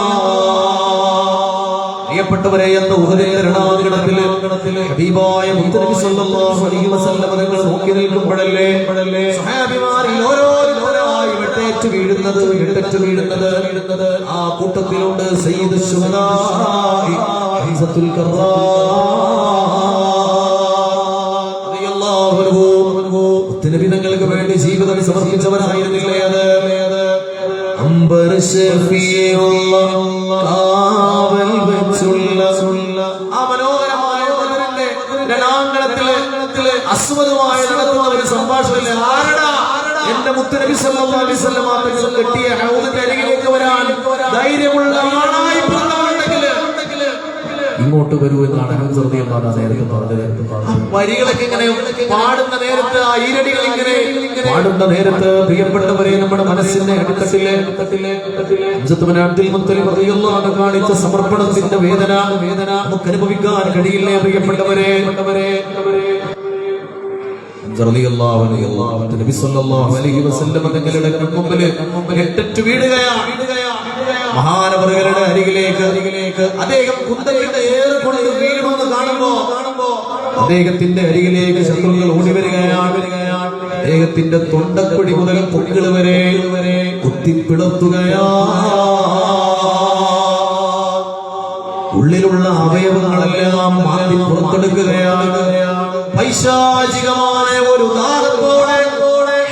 പ്രിയപ്പെട്ടവരെ, എന്ന് ഉഹദിന്റെ രണാങ്കണത്തില് ഹബീബായ മുത്തനബി സല്ലല്ലാഹു അലൈഹി വസല്ലം തങ്ങൾ നോക്കി നിൽക്കുമ്പോഴല്ലേ സ്വഹാബിമാരിൽ ഓരോരുത്തരായി വെട്ടേറ്റ് വീഴുന്നത്. ആ കൂട്ടത്തിലുണ്ട് സയ്യിദുൽ ശുഹദാ ഹംസത്തുൽ റളിയല്ലാഹു അൻഹു. മുത്തനബി തങ്ങൾക്ക് വേണ്ടി ജീവിതം സമർപ്പിച്ചവരായിരുന്നില്ലേ അത്? അംബർ ശഫീഉള്ള കാവൽ വെച്ചുള്ള ആ മനോഹരമായ ബദറിന്റെ രണാങ്കണത്തില് അസ്വദമായി നടത്തുന്ന ഒരു സംഭാഷണമില്ലേ? ആരടാ എന്റെ മുത്തുനബി സല്ലല്ലാഹു അലൈഹി വസല്ലം തങ്ങൾ കെട്ടിയ ഹൗദിന്റെ അരികിലേക്ക് വരാൻ ധൈര്യമുള്ള ആളായി പറഞ്ഞവരുണ്ടെങ്കിൽ ഇങ്ങോട്ട് വരൂ എന്നാണ് ഹംസ റളിയല്ലാഹു അൻഹു നേരത്തെ പറഞ്ഞത്. വരികളൊക്കെ ഇങ്ങനെ പാടുന്ന നേരത്ത്, ആ ഈരടികൾ ഇങ്ങനെ പാടുന്ന നേരത്ത്, പ്രിയപ്പെട്ടവരെ, നമ്മുടെ മനസ്സിന്റെ അടിത്തട്ടിലെ അബ്ദുൽ മുത്തലിബ് റളിയല്ലാഹു അൻഹു കാണിച്ച സമർപ്പണത്തിന്റെ വേദന നമുക്ക് അനുഭവിക്കാൻ കഴിയില്ലേ? പ്രിയപ്പെട്ടവരെ, നബി സല്ലല്ലാഹു അലൈഹി വസല്ലം തങ്ങളുടെ മുമ്പിൽ എട്ടറ്റ് വീഴുകയാണ്. മഹാനവറുകളുടെ അരികിലേക്ക് അദ്ദേഹം കുന്തയുടെ ഏറ് കൊണ്ട് വീഴുമെന്ന് കാണുമ്പോ അദ്ദേഹത്തിന്റെ അരികിലേക്ക് ശത്രുക്കൾ ഓടി വരികയാണ്. അദ്ദേഹത്തിന്റെ തൊണ്ടക്കൊടി മുതൽ പൊക്കിൾ വരെ കുത്തിപ്പിളർത്തുകയാണ്. ഉള്ളിലുള്ള അവയവങ്ങളെല്ലാം മാറ്റി പുറത്തെടുക്കുകയാണ്. പൈശാചികമായ ഒരു ദാഹത്തോടെ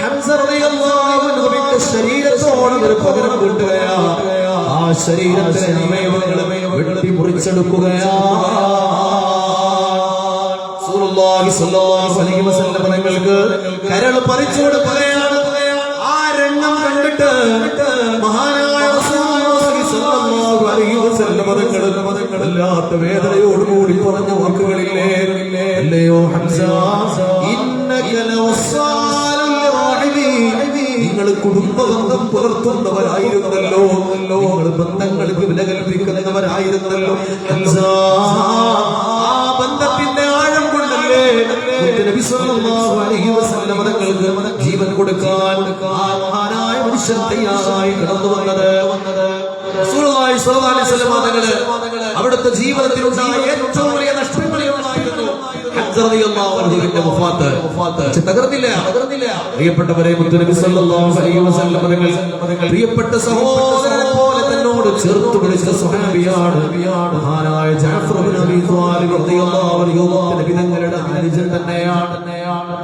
ഹംസ റളിയല്ലാഹു അൻഹുവിന്റെ ശരീരത്തോട് ഒരു പകരം കിട്ടുകയാണ്. ആ ശരീരത്തിലെ അവയവങ്ങളെ വെട്ടി മുറിച്ചെടുക്കുകയാണ്. റസൂലുള്ളാഹി സ്വല്ലല്ലാഹു അലൈഹി വസല്ലം തങ്ങൾക്ക് കരൾ പറിച്ചു കൊടുക്കുകയാണ്. ആ രംഗം കണ്ടിട്ട് മഹാനായ റസൂലുള്ളാഹി സ്വല്ലല്ലാഹു അലൈഹി വസല്ലം തങ്ങൾ വല്ലാത്ത വേദനയോടുകൂടി പറഞ്ഞ വാക്കുകളില്ലേ? അല്ലയോ ഹംസ, ഇന്നക ലവസാലുൽ ലിറാഹിബി, നിങ്ങൾ കുടുംബബന്ധം പുലർത്തുന്നവരായിരുന്നല്ലോ, നിങ്ങൾ ബന്ധങ്ങൾക്ക് വില കൽപ്പിക്കുന്നവരായിരുന്നല്ലോ. ഹംസ, ആ ബന്ധത്തിന്റെ ആഴം കൊണ്ടല്ലേ നബി സല്ലല്ലാഹു അലൈഹി വസല്ലം തങ്ങൾക്ക് ജീവൻ കൊടുക്കാൻ ആ മഹാനായ മനുഷ്യൻ തയ്യാറായി കടന്നു വന്നത്. റസൂലുള്ളാഹി സ്വല്ലല്ലാഹു അലൈഹി വസല്ലം തങ്ങൾ അവിടുത്തെ ജീവിതത്തിലുണ്ടായ ഏറ്റവും വലിയ നഷ്ടങ്ങളിലൊന്നായിരുന്നു ഹംസ റളിയല്ലാഹു അൻഹുവിന്റെ വഫാത്ത്. തകർന്നില്ല. പ്രിയപ്പെട്ടവരെ, മുത്തുനബി സല്ലല്ലാഹു അലൈഹി വസല്ലം തങ്ങൾ പ്രിയപ്പെട്ട സഹോദരനെ പോലെ തന്നോട് ചേർത്ത് പിടിച്ച സ്വഹാബിയാണ് മഹാനായ ജഅഫർ ഇബ്നു അബീ ത്വാലിബ് റളിയല്ലാഹു അൻഹു. നബി തങ്ങളുടെ അനുജൻ തന്നെയാണ്.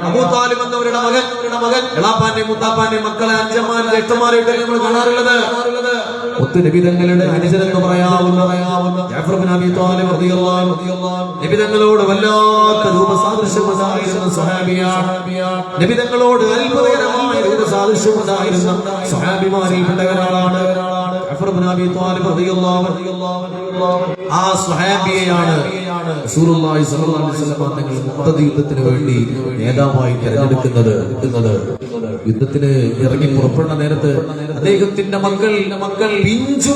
അബൂ താലിബ് എന്നവരുടെ മകൻ എളാപ്പാന്റെ മുത്താപ്പാന്റെ മക്കളെ അഞ്ചന്മാരെ ജ്യേഷ്ഠന്മാരായിട്ട് നമ്മൾ കാണാറുള്ളത്. മുത്തുനബി തങ്ങളുടെ അനുജൻ എന്ന് പറയാവുന്ന ജഅഫർ ഇബ്നു അബീ ത്വാലിബ് റളിയല്ലാഹു അൻഹു നബി തങ്ങളോട് വല്ലാത്ത രൂപസാദൃശ്യമുണ്ടായിരുന്ന സ്വഹാബിയാണ്. നബി തങ്ങളോട് അത്ഭുതകരമായ രൂപസാദൃശ്യമുണ്ടായിരുന്ന സ്വഹാബിമാരിൽ പെട്ടവരാളാണ് ജഅഫർ ഇബ്നു അബീ ത്വാലിബ് റളിയല്ലാഹു അൻഹു ആ സ്വഹാബിയെയാണ് റസൂലുള്ളാഹി സ്വല്ലല്ലാഹു അലൈഹി വസല്ലം തങ്ങൾ മുഅ്തദ് യുദ്ധത്തിന് വേണ്ടി നേതാവായി തിരഞ്ഞെടുക്കുന്നത്. യുദ്ധത്തിന് ഇറങ്ങി പുറപ്പെടുന്ന നേരത്ത് അദ്ദേഹത്തിന്റെ മക്കൾ പിഞ്ചു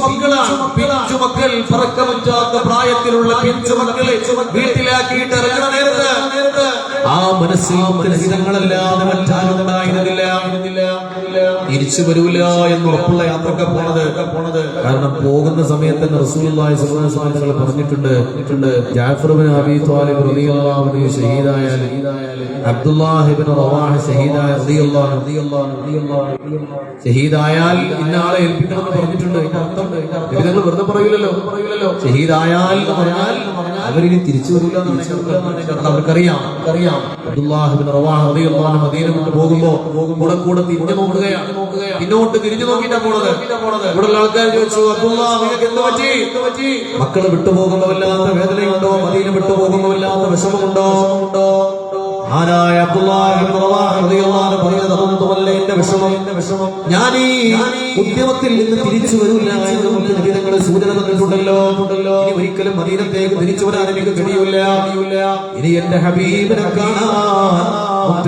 മക്കൾ പറക്കമറ്റാത്ത പ്രായത്തിലുള്ള പിഞ്ചു മക്കളെ വീട്ടിലാക്കിയിട്ട് ഇറങ്ങുന്ന നേരത്ത് ആ മനസ്സിൽ ഹിതങ്ങളല്ലാതെ മറ്റാരും ഉണ്ടായിരുന്നില്ല. തിരിച്ചു വരൂല എന്ന് ഉറപ്പുള്ള യാത്രക്ക് പോണത്. കാരണം പോകുന്ന സമയത്ത് റസൂലുള്ളാഹി സ്വല്ലല്ലാഹു അലൈഹി വസല്ലം തങ്ങൾ പറഞ്ഞിട്ടുണ്ട്, ജഅഫർ ഇബ്നു അബീ ത്വാലിബ് റളിയല്ലാഹു അൻഹു ഷഹീദായാൽ, അബ്ദുല്ലാഹ് ഇബ്നു റവാഹ ഷഹീദായാൽ ഇന്നയാളെ ഏൽപ്പിക്കണമെന്ന് പറഞ്ഞിട്ടുണ്ട്. നിങ്ങൾ വെറുതെ പറയൂലല്ലോ. ഷഹീദായാൽ അവരിനി തിരിച്ചു വരില്ല എന്നാണ് അവർക്കറിയാം. അബ്ദുല്ലാഹ് ഇബ്നു റവാഹ റളിയല്ലാഹു അൻഹു മദീന വിട്ട് പോകുമ്പോ കൂടെ തിരിഞ്ഞു നോക്കുകയാണ്. പിന്നോട്ട് തിരിഞ്ഞു നോക്കിയിട്ടാ പോണത്. ഇവിടെയുള്ള ആൾക്കാർ ചോദിച്ചു, അബ്ദുല്ലാഹ് നിങ്ങൾക്ക് എന്ത് പറ്റി? മക്കള് വിട്ടുപോകുമ്പോ വല്ലാത്ത വേദനയുണ്ടോ? മദീന വിട്ടുപോകുമ്പോ വല്ലാത്ത വിഷമമുണ്ടോ? ആനായ അബ്ദുല്ലാഹ് ഇബ്നു റവാഹ റളിയല്ലാഹു അൻഹു പറയുന്നത്, അതൊന്നുമല്ല എന്റെ വിഷമം. ഞാൻ ഈ ഉദ്യമത്തിൽ നിന്ന് തിരിച്ചു വരില്ല എന്ന് നബിതങ്ങൾ സൂചന തന്നിട്ടുണ്ടല്ലോ. ഇനി ഒരിക്കലും മദീനത്തേക്ക് തിരിച്ചു വരാൻ എനിക്ക് കഴിയില്ല. ഇനി എന്റെ ഹബീബിനെ കാണാൻ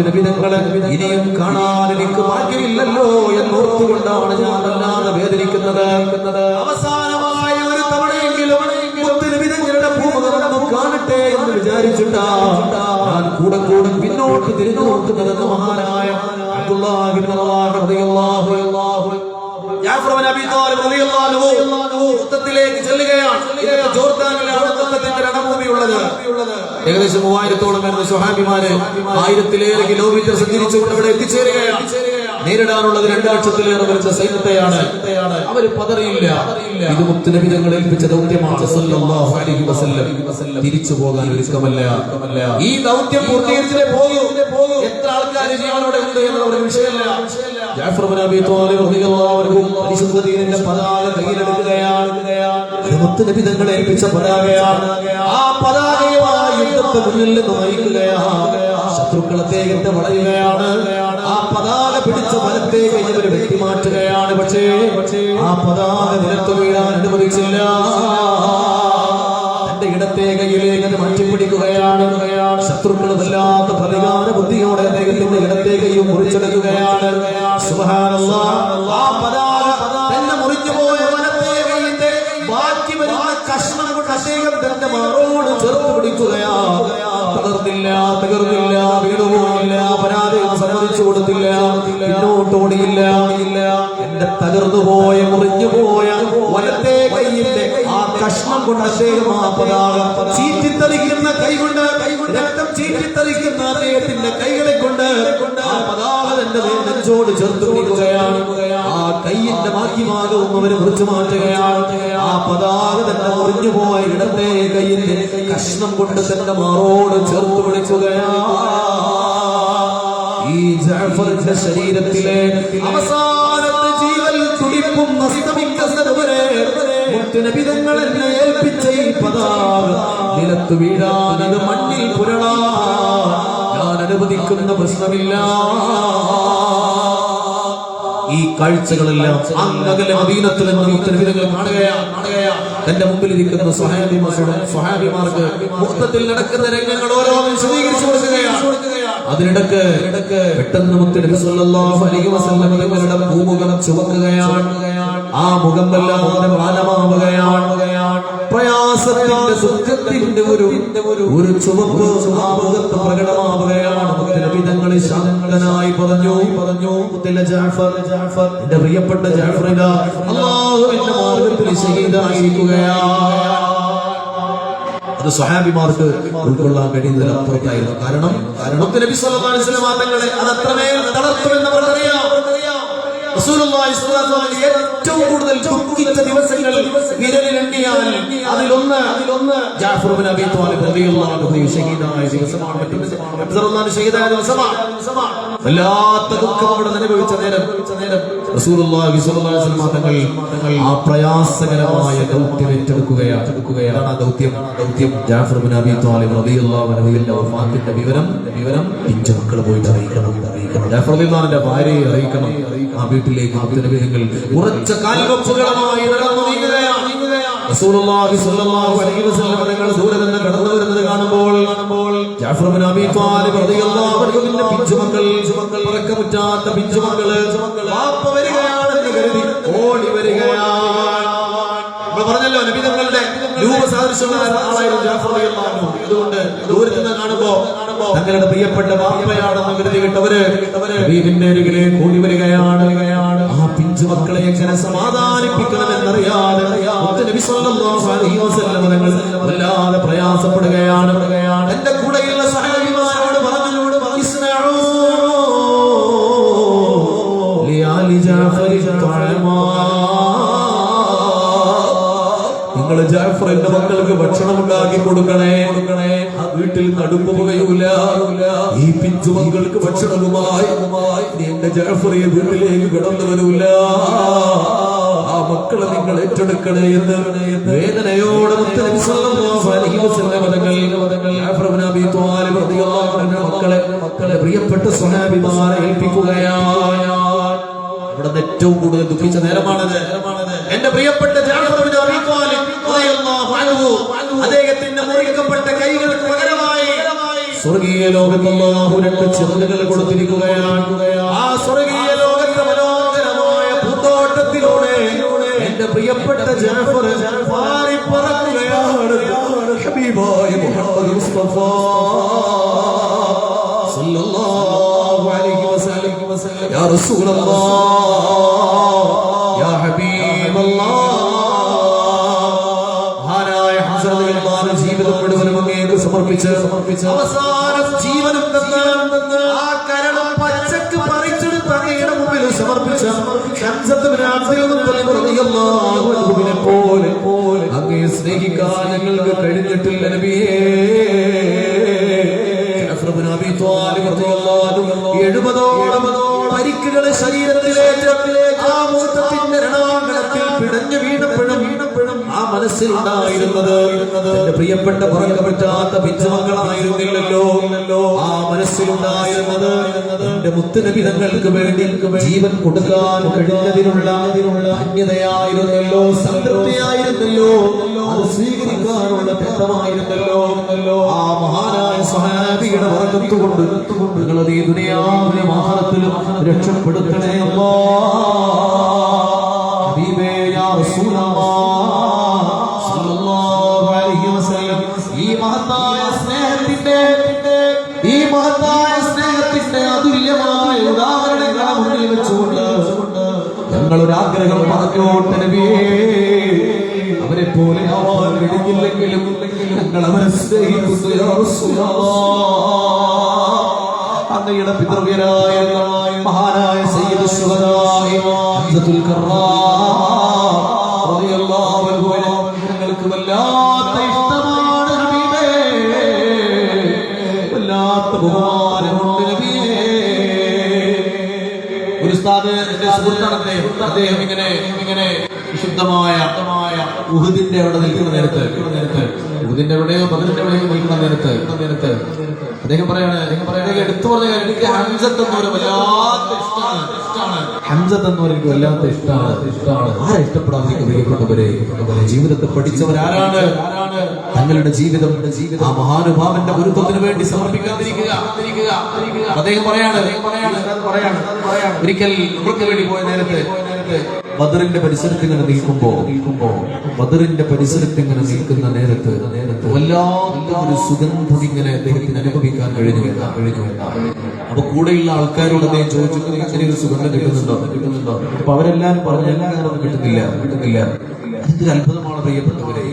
നബിതങ്ങളെ ഇനിയും കാണാൻ എനിക്ക് ഭാഗ്യമില്ലല്ലോ എന്നോർത്തുകൊണ്ടാണ് ഞാൻ വല്ലാതെ വേദനിക്കുന്നത്. അവസാനമായ ഒരു തവണയെങ്കിലും നബിതങ്ങളുടെ ഭൂമുഖം കാണട്ടെ എന്ന് വിചാരിച്ചിട്ടാ ഞാൻ കൂടെ പിന്നോട്ട് തിരിഞ്ഞു നോക്കുന്നതെന്ന് മഹാനായ അബ്ദുല്ലാഹ് ഇബ്നു റവാഹ റളിയല്ലാഹു അൻഹു ജഅഫർ ഇബ്നു അബീ ത്വാലിബ് റളിയല്ലാഹു അൻഹു യുദ്ധത്തിലേക്ക് ചെല്ലുകയാണ്. ജോർദാനിലാണ് യുദ്ധത്തിന്റെ രണഭൂമിയുള്ളത്. ഏകദേശം 3000-ഓളം വരുന്ന സ്വഹാബിമാര് 1000-ലേറെ കിലോമീറ്റർ സഞ്ചരിച്ചുകൊണ്ട് അവിടെ എത്തിച്ചേരുകയാണ്. നേരിടാനുള്ളത് 2 ലക്ഷത്തിലേറെ വരുന്ന സൈന്യത്തെയാണ്. അവര് പതറിയില്ല. ഇത് മുത്തുനബി തങ്ങൾ ഏൽപ്പിച്ച ദൗത്യമാണ് സല്ലല്ലാഹു അലൈഹി വസല്ലം. തിരിച്ചു പോകാൻ ഒരുക്കമല്ല. ഈ ദൗത്യം പൂർത്തീകരിച്ചേ പോകൂ. എത്ര ആൾക്കാർ ജീവനോടെ ഉണ്ട് എന്നുള്ള വിഷയമല്ല. ജഅഫർ ഇബ്നു അബീ ത്വാലിബ് റളിയല്ലാഹു അൻഹു പരിശുദ്ധ ദീനിന്റെ പതാക കയ്യിലെടുക്കുകയാണ്. അത് മുത്തുനബി തങ്ങൾ ഏൽപ്പിച്ച പതാകയാണ്. ആ പതാകയുമായി യുദ്ധത്തെ മുന്നിൽ നിന്ന് നയിക്കുകയാണ്. ശത്രുക്കളെ തേകിട്ട് വളയുകയാണ്. ആ പതാക പിടിച്ച വലത്തെ കൈയിൽ ഒരു വ്യക്തി മാറ്റുകയാണ്. പക്ഷേ ആ പതാക നിലത്ത് വീഴാൻ അനുവദിച്ചില്ല. തന്റെ ഇടത്തെ കൈയിലേക്ക് അത് മാറ്റിപ്പിടിക്കുകയാണ്. ശത്രുക്കൾ വല്ലാത്ത പ്രതികാര ബുദ്ധിയോടെ അദ്ദേഹത്തിന്റെ ഇടത്തെ കൈയും മുറിച്ചെടുക്കുകയാണ്. സുബ്ഹാനല്ലാഹ്. ആ പതാക തന്നെ മുറിഞ്ഞുപോയ വലത്തെ കൈയിന്റെ ബാക്കി വരുന്ന കഷ്ണം കൊണ്ട് അദ്ദേഹം തന്റെ മാറോട് ചേർത്ത് പിടിക്കുകയാണ്. തകർന്നില്ല, വീണുപോയില്ല, പരാജയം സമ്മതിച്ചു കൊടുത്തില്ല, പിന്നോട്ടോടിയില്ല. എന്റെ തകർന്നുപോയ മുറിഞ്ഞുപോയ വലത്തെ കൈയിന്റെ ആ കഷ്ണം കൊണ്ട് അദ്ദേഹം ആ പതാക ചീറ്റിത്തളിക്കുന്ന കൈകൊണ്ട്, രക്തം ചീറ്റിത്തളിക്കുന്ന അദ്ദേഹത്തിന്റെ കൈകളെ കൊണ്ട് ആ പതാക തന്റെ നെഞ്ചോട് ചേർത്ത് പിടിക്കുകയാണ്. ആ കൈയിന്റെ ബാക്കി ഭാഗവും അവര് മുറിച്ചു മാറ്റുകയാണ്. ആ പതാക തന്നെ മുറിഞ്ഞുപോയ ഇടത്തെ കൈയിന്റെ കഷ്ണം കൊണ്ട് തന്റെ മാറോട് ചേർത്ത് പിടിക്കുകയാണ്. ഈ ജഅഫറിന്റെ ശരീരത്തിലെ അവസാനത്തെ ജീവൻ തുടിപ്പും അസ്തമിക്കുന്നതുവരെ മുത്തുനബി തങ്ങൾ എന്നെ ഏൽപ്പിച്ച ഈ പതാക നിലത്ത് വീഴാൻ, അത് മണ്ണിൽ പുരളാൻ ഞാൻ അനുവദിക്കുന്ന പ്രശ്നമില്ല. ഈ കാഴ്ചകളെല്ലാം അങ്ങകലെ മദീനത്തിൽ നിന്ന് മുത്തുനബി തങ്ങൾ കാണുകയാണ്. തന്റെ മുമ്പിൽ ഇരിക്കുന്ന സ്വഹാബിമാർക്ക് മൊത്തത്തിൽ നടക്കുന്ന രംഗങ്ങൾ ഓരോന്നും വിശദീകരിച്ചു കൊടുക്കുകയാണ്. അതിനിടക്ക് പെട്ടെന്ന് മുത്തുനബി സല്ലല്ലാഹു അലൈഹി വസല്ലം തങ്ങളുടെ ഭൂമുഖം ചുവക്കുകയാണ്. ആ മുഖം എല്ലാം മാനമാവുകയാണ്. പ്രയാസത്തിന്റെ ദുഃഖത്തിന്റെ ഒരു ചുവപ്പ് ആ മുഖത്ത് പ്രകടമാവുകയാണ്. മുത്തുനബി തങ്ങൾ ശാന്തനായി പറഞ്ഞു, മുത്തല ജഅഫർ, എന്റെ പ്രിയപ്പെട്ട ജഅഫർ ഇതാ അല്ലാഹുവിന്റെ മാർഗ്ഗത്തിൽ ഷഹീദായിരിക്കുകയാണ്. അത് സ്വഹാബിമാർക്ക് ഉൾക്കൊള്ളാൻ കഴിയുന്നതിൽ അപ്പുറത്തായിരുന്നു. കാരണം നബി സല്ലല്ലാഹു അലൈഹി വസല്ലം തങ്ങളെ അത് അത്രമേൽ തളർത്തുമെന്ന് അവർക്കറിയാം. റസൂലുള്ളാഹി സ്വല്ലല്ലാഹു അലൈഹി വസല്ലം ഏറ്റവും കൂടുതൽ ദുഃഖിച്ച ദിവസങ്ങൾ വിരലിലെണ്ണിയാൽ അതിലൊന്ന് ജഅഫർ ഇബ്നു അബീ ത്വാലിബ് റളിയല്ലാഹു അൻഹു ഷഹീദായ ദിവസമാണ്. റസൂലുള്ളാഹി ഷഹീദായ ദിവസമാണ്. വല്ലാത്ത ദുഃഖം അവിടെ അനുഭവിച്ച നേരം റസൂലുള്ളാഹി സ്വല്ലല്ലാഹു അലൈഹി വസല്ലം തങ്ങൾ ആ പ്രയാസകരമായ ദൗത്യം ഏറ്റെടുക്കുകയാണ്. ആ ദൗത്യം ജാഫർ ബിൻ അബീ ത്വാലിബ് റളിയല്ലാഹു അൻഹുവിന്റെ വഫാത്തിന്റെ വിവരം പിഞ്ചു മക്കൾ പോയിട്ട് അറിയിക്കണം. ജാഫർ റളിയല്ലാഹുവിന്റെ ഭാര്യയെ അറിയിക്കണം. ആ വീട്ടിലേക്ക് മുത്തുനബികൾ ഉറച്ച കാൽവെപ്പുകളുമായി നടന്നു നീങ്ങുകയാണ്. റസൂലുള്ളാഹി സ്വല്ലല്ലാഹു അലൈഹി വസല്ലം തങ്ങൾ ദൂരെ നിന്ന് കടന്നു വരുന്നത് കാണുമ്പോൾ ജാഫർ ബിൻ അബീ ത്വാലിബ് റളിയല്ലാഹു അൻഹുവിന്റെ പിഞ്ചുമക്കൾ പറക്കമുറ്റാത്ത പിഞ്ചുമക്കള് വാപ്പ വരികയാണെന്ന് കരുതി ഓടി വരികയാണ്. നമ്മൾ പറഞ്ഞല്ലോ നബി തങ്ങളുടെ രൂപസാദൃശ്യമുള്ള ആളായിരുന്നു ജാഫർ റളിയല്ലാഹു അൻഹു. അതുകൊണ്ട് ദൂരത്ത് നിന്ന് കാണുമ്പോ തങ്ങളുടെ പ്രിയപ്പെട്ട വാപ്പയാണെന്ന് കരുതി വിട്ടവര് ഹബീബിന്റെ അരികിലേക്ക് ഓടി വരികയാണ്. ആ പിഞ്ചുമക്കളെ എങ്ങനെ സമാധാനിപ്പിക്കണമെന്നറിയാതെ നബി സല്ലല്ലാഹു അലൈഹി വസല്ലം തങ്ങൾ വല്ലാതെ പ്രയാസപ്പെടുകയാണ്. എന്റെ കൂടെയുള്ള സഹാബിമാരോട് പറഞ്ഞു, ഇസ്നഉ ലിആലി ജാഫരി തഅമാ, നിങ്ങൾ ജാഫറിന്റെ മക്കൾക്ക് ഭക്ഷണം ഉണ്ടാക്കി കൊടുക്കണേ. ആ വീട്ടിൽ നടുപ്പ് പുകയൂല. ഈ പിഞ്ചു മക്കൾക്ക് ഭക്ഷണവുമായി എന്റെ ജാഫറി വീട്ടിലേക്ക് കടന്നു വരൂല. ആ മക്കളെ നിങ്ങൾ ഏറ്റെടുക്കണേ എന്ന് വേദനയോടെ നബി സല്ലല്ലാഹു അലൈഹി വസല്ലം തങ്ങൾ ജാഫർ ഇബ്നു അബീ ത്വാലിബ് റളിയല്ലാഹു അൻഹു മക്കളെ പ്രിയപ്പെട്ട സ്വഹാബിമാരെ ഏൽപ്പിക്കുകയാണ്. ഇവിടെ ഏറ്റവും കൂടുതൽ ദുഃഖിച്ച നേരമാണത്. എന്റെ പ്രിയപ്പെട്ട ജാഫർ ഇബ്നു അബീ ത്വാലിബ് റളിയല്ലാഹു അൻഹു അദ്ദേഹത്തിന്റെ മുറിക്കപ്പെട്ട കൈകൾക്ക് പകരമായി സ്വർഗീയ ലോകത്ത് അല്ലാഹു രണ്ട് ചിറകുകൾ കൊടുത്തിരിക്കുകയാണ്. ആ സ്വർഗീയ ലോകത്തെ മനോഹരമായ പൂന്തോട്ടത്തിലൂടെ എന്റെ പ്രിയപ്പെട്ട ജാഫർ പാറി പറക്കുകയാണ്. ഹബീബായ മുഹമ്മദ് മുസ്തഫ സല്ലല്ലാഹു അലൈഹി വസല്ലം, യാ റസൂലല്ലാഹ്, യാ ഹബീബല്ലാഹ്. ജീവിതം മുഴുവനും അങ്ങേക്ക് സമർപ്പിച്ച് അവസാനം ജീവനും ആ കരളും പച്ചക്ക് പറിച്ചെടുത്ത് അങ്ങയുടെ മുമ്പിൽ സമർപ്പിച്ച പോലെ അങ്ങേ സ്നേഹിക്കാൻ ഞങ്ങൾക്ക് കഴിഞ്ഞിട്ടില്ല നബിയേ. 70ഓളം പരിക്കുകളെ ശരീരത്തിലേക്ക് ആ മൂത്തത്തിന്റെ രണാങ്കണത്തിൽ പിടഞ്ഞു വീണപ്പോഴും ആ മനസ്സിലുണ്ടായിരുന്നത് എന്റെ പ്രിയപ്പെട്ട പുറകെ പറ്റാത്ത പിഞ്ചുമക്കളായിരുന്നില്ലല്ലോ. ആ മനസ്സിലുണ്ടായിരുന്നത് എന്റെ മുത്തുനബി തങ്ങൾക്ക് വേണ്ടി ജീവൻ കൊടുക്കാൻ കഴിഞ്ഞതിനുള്ള ധന്യതയായിരുന്നല്ലോ, സംതൃപ്തിയായിരുന്നല്ലോ, അത് സ്വീകരിക്കാനുള്ള ബന്ധമായിരുന്നല്ലോ. ആ മഹാനായ സ്വഹാബിയുടെ വർഗത്തുകൊണ്ട് നിങ്ങളത് ഈ ദുനിയാവിലും ആഖിറത്തിലും രക്ഷപ്പെടുത്തണേ അല്ലാഹ്. ഹബീബേ യാ റസൂലല്ലാഹ് സല്ലല്ലാഹു അലൈഹി വസല്ലം, ഈ മഹത്തായ സ്നേഹത്തിന്റെ അതുല്യമായ ഉദാഹരണങ്ങളെ മുന്നിൽ വെച്ചുകൊണ്ട് ഞങ്ങളൊരാഗ്രഹം പറഞ്ഞോട്ടെ നബിയേ. അവരെ പോലെ ആവാൻ കഴിഞ്ഞില്ലെങ്കിലും ഞങ്ങൾ അവരെ സ്നേഹിക്കുന്നു യാ റസൂലല്ലാഹ്. അങ്ങയുടെ പിതൃവ്യരായ മഹാനായ സയ്യിദ് ശുഹദാഇ ഹംസത്തുൽ കർറാം റളിയല്ലാഹു അൻഹു ഞങ്ങൾക്ക് വല്ലാത്ത ഇഷ്ടമാണ് ഹബീബേ, വല്ലാത്ത ബഹുമാനമുണ്ട് നബിയേ. ഒരു ഉസ്താദ് എന്റെ സുഹൃത്താണ് അദ്ദേഹം ഇങ്ങനെ വിശുദ്ധമായ ഉഹുദിന്റെ അവിടെ നിൽക്കുന്ന നേരത്ത് ഉഹുദിന്റെ എവിടെയോ ബദറിന്റെ എവിടെയോ നിൽക്കുന്ന നേരത്ത് അദ്ദേഹം പറയാണ് എടുത്തു പറഞ്ഞ കാര്യം, എനിക്ക് ഹംസത്ത് എന്നൊരു വല്ലാത്ത ഇഷ്ടമാണ്. ഹംസത്ത് എന്നൊരു എനിക്ക് വല്ലാത്ത ഇഷ്ടമാണ്. ആരെ ഇഷ്ടപ്പെടാതിരിക്കും പ്രിയപ്പെട്ടവരെ? ജീവിതത്തെ പഠിച്ചവരാരാണ്? തങ്ങളുടെ ജീവിതം ആ മഹാനുഭാവന്റെ ഗുരുത്വത്തിന് വേണ്ടി സമർപ്പിക്കാതിരിക്കുക. അദ്ദേഹം പറയാണ് ഒരിക്കൽ ഉമ്രയ്ക്ക് വേണ്ടി പോയ നേരത്തെ ബദറിന്റെ പരിസരത്ത് ഇങ്ങനെ നിൽക്കുമ്പോ നിൽക്കുന്ന നേരത്ത് വല്ലാത്ത ഒരു സുഗന്ധം ഇങ്ങനെ അദ്ദേഹത്തിന് അനുഭവിക്കാൻ കഴിഞ്ഞു. അപ്പൊ കൂടെയുള്ള ആൾക്കാരോട് അദ്ദേഹം ചോദിച്ചു, ഇങ്ങനെ ഒരു സുഗന്ധം കിട്ടുന്നുണ്ടോ? അപ്പൊ അവരെല്ലാം പറഞ്ഞു, അങ്ങനെയൊന്നും കിട്ടുന്നില്ല. അതൊരു അത്ഭുതമാണ് പ്രിയപ്പെട്ടവരെ.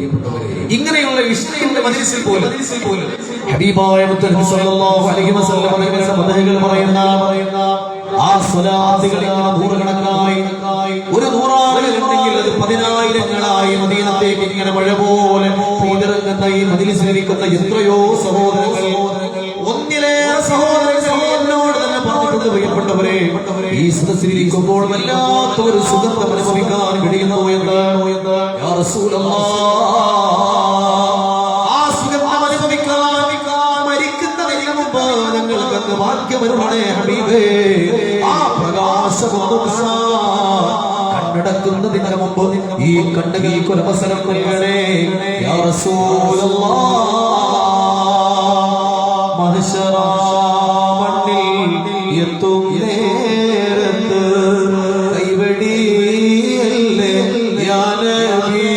ഇങ്ങനെയുള്ള ഇഷ്ടത്തിന്റെ മജ്‌ലിസിൽ പോലും ഹബീബായ മുത്തനബി സല്ലല്ലാഹു അലൈഹി വസല്ലം മദഹുകൾ പറയുന്ന ആ സ്വലാത്തുകൾ ഇങ്ങനെ നൂറുകണക്കായി, ഒരു നൂറാളുകളുണ്ടെങ്കിൽ അത് 10,000-ങ്ങളായി മദീനത്തേക്ക് ഇങ്ങനെ മഴ പോലെ പെയ്തിറങ്ങുന്ന ഈ മജ്‌ലിസിലിരിക്കുന്ന എത്രയോ സഹോദരങ്ങൾ, ഒന്നിലേറെ സഹോദരങ്ങൾ എന്നോട് തന്നെ പറഞ്ഞിട്ടുണ്ട് പ്രിയപ്പെട്ടവരെ, ഈ സദസ്സിലിരിക്കുമ്പോൾ വല്ലാത്തൊരു സുഗന്ധം അനുഭവിക്കാൻ കഴിയുന്നു എന്ന് യാ റസൂലല്ലാഹ്, ആ സുഗന്ധം അനുഭവിക്കാൻ മരിക്കുന്നതിന് മുമ്പ് ഞങ്ങൾക്ക് ഭാഗ്യമരുളണേ ഹബീബേ. ആ പ്രകാശമൊന്നും കണ്ണടക്കുന്നതിന് മുമ്പ് ഈ കണ്ണുകൾക്ക് ഒരു അവസരം നൽകണേ യാ റസൂലല്ലാഹ്. മഹ്ശറ മണ്ണിൽ എത്തും നേരത്ത് കൈവടിയല്ലേ യാ നബി,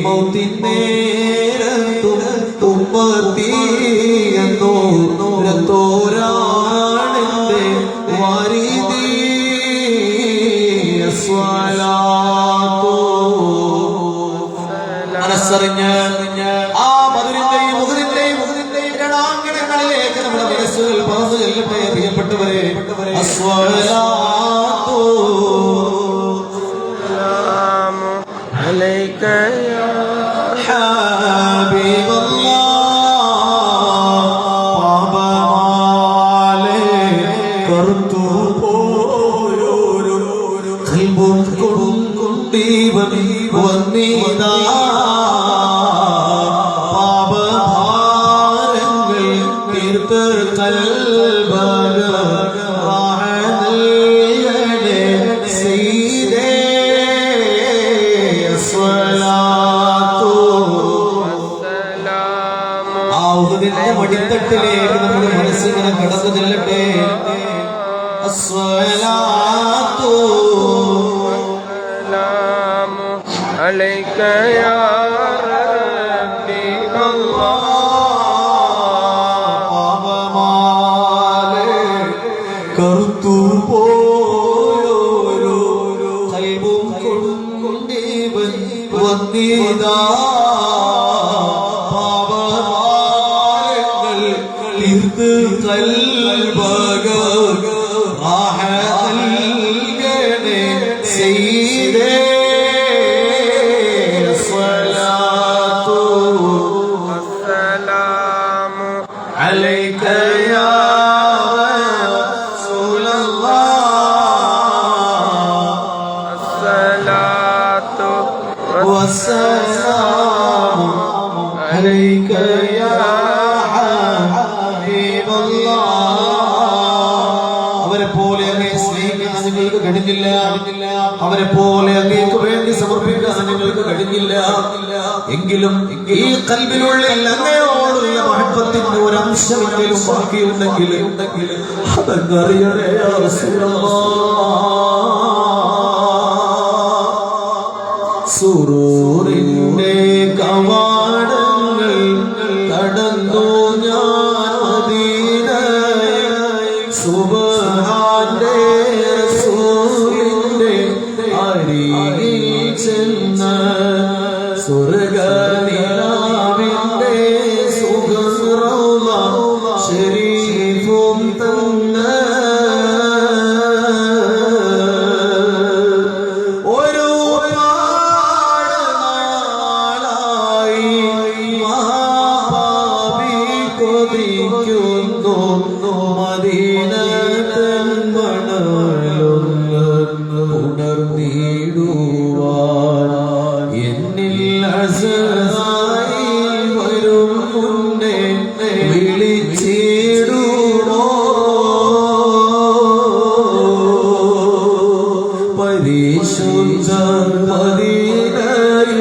മൗത്തിൻ നേരത്തും ഉമ്മത്തി എന്നോ തോരാണെന്റെ വാരിദി സ്വലാത്തു. മനസ്സറിഞ്ഞ് ആ മധുരിന്റെയും മുഖത്തിന്റെയും രണാങ്കണങ്ങളിലേക്ക് നമ്മുടെ മനസ്സുകൾ പറന്നു ചെല്ലട്ടെ പ്രിയപ്പെട്ടവരെ. അസ്സലാത്തു അലൈക യാ ഹബീബല്ലാഹ്. പാപമാലെ കറുത്തു പോയോരു കൽബും കൊണ്ടീവൻ വന്നീതാ. പാപഭാരങ്ങൾ തീർത്ത് കൽബക റാഹനൽയനെ സീദേ സ്വലാത്തു. ആ ഉഹദിന്റെ മടിത്തട്ടിലേക്ക് നമ്മുടെ മനസ്സിങ്ങനെ കടന്നു ചെല്ലട്ടെ. അസ്സലാത്തു അലൈക യാ റബ്ബി അല്ലാഹ്. പാപമാലെ കറുത്തു പോയോരോ കൽബും കൊണ്ടീവൻ വന്നീതാ. പാപഭാരങ്ങൾ തീർത്ത് കൽബക റാഹനൽയനെ സയ്യിദേ സ്വലാത്തു. അസ്സലാമു അലൈക യാ റസൂലല്ലാഹ്. അസ്സലാത്തു വസ്സലാമു അലൈക യാ ഹബീബല്ലാഹ്. അവരെ പോലെ അങ്ങേ സ്നേഹിക്കാൻ നിങ്ങൾക്ക് കഴിഞ്ഞില്ല, അവരെ പോലെ അങ്ങേക്ക് വേണ്ടി സമർപ്പിക്കാൻ നിങ്ങൾക്ക് കഴിഞ്ഞില്ല. എങ്കിലും ഈ കൽബിനുള്ളിൽ അങ്ങയോടുള്ള മഹബത്തിന്റെ ഒരു അംശമെങ്കിലും ബാക്കിയുണ്ടെങ്കിൽ അതങ്ങറിയണേ യാ റസൂലല്ലാഹ്. സുറൂറിന്റെ കവാടങ്ങൾ കടന്നു ഞാൻ മദീനയിൽ. സുബ്ഹാന്റെ റസൂലിന്റെ അരികിൽ ചെന്ന് സ്വർഗ്ഗനിലാവിന്റെ സുഗന്ധറൗള ശരീഫും തന്ന് ഒരു നാളായി മഹാപാപി കൊതിക്കുന്നു മദീന തൻ മണലൊന്ന് ഉണർന്നിടുവാൻ. എന്നിൽ അസറായിൽ വരും മുന്നേ വിളിച്ചിടുമോ പരിശുദ്ധ മദീനയിൽ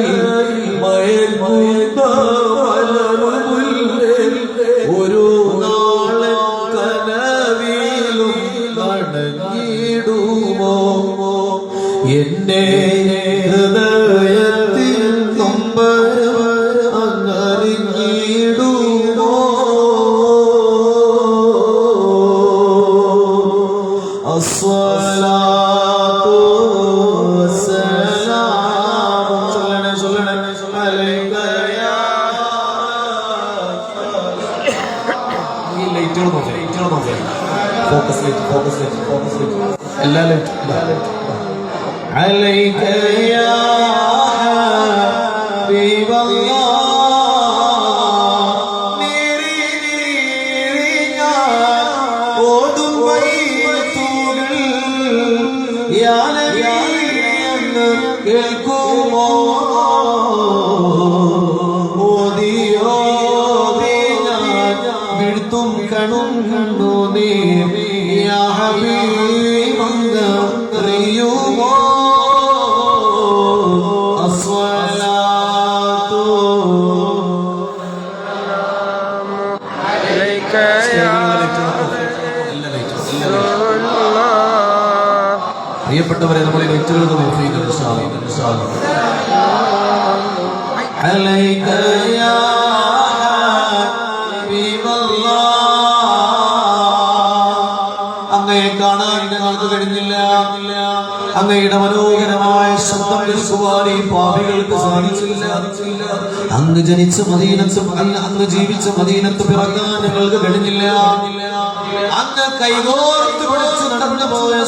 മയങ്ങുന്ന മലർമുല്ലിൽ ഒരു നാളെ കനവിലും നടങ്ങിടുമോ. എന്റെ ഹൃദയത്തിൽ നൊമ്പരം അങ്ങറിഞ്ഞിടുമോ. അസ്സലാത്തു വസ്സലാമു അലൈക യാ. ഈ ലൈറ്റുകൾ നോക്കേ, ഫോക്കസ് ലൈറ്റ് എല്ലാ ലൈറ്റും عليك يا حبيب الله. നീറി ഞാൻ ഓടും വൈത്തു യാ നബി എന്ന് കേൾക്കുമോ ഓതിയോതി ഞാൻ വീഴ്ത്തും കണും കണ്ടു നീ യാ ഹബീബ് അങ്ങ് അറിയുമോ അസ്സലാത്തു عليك يا رسول الله. പ്രിയപ്പെട്ടവരെ നമ്മൾ ലൈറ്റുകളുടെ عليك يا حبيب الله അങ്ങയെ കാണാൻ ഞങ്ങൾക്ക് കഴിഞ്ഞില്ല അങ്ങയുടെ മനോഹരമായ ശബ്ദം കേൾക്കുവാൻ ഈ പാപികൾക്ക് സാധിച്ചില്ല അങ്ങ് ജനിച്ച മദീനത്തും അങ്ങ് ജീവിച്ച മദീനത്ത് പിറക്കാൻ ഞങ്ങൾക്ക് കഴിഞ്ഞില്ല അങ്ങ് കൈകോർത്ത് പിടിച്ച് നടന്നു പോയ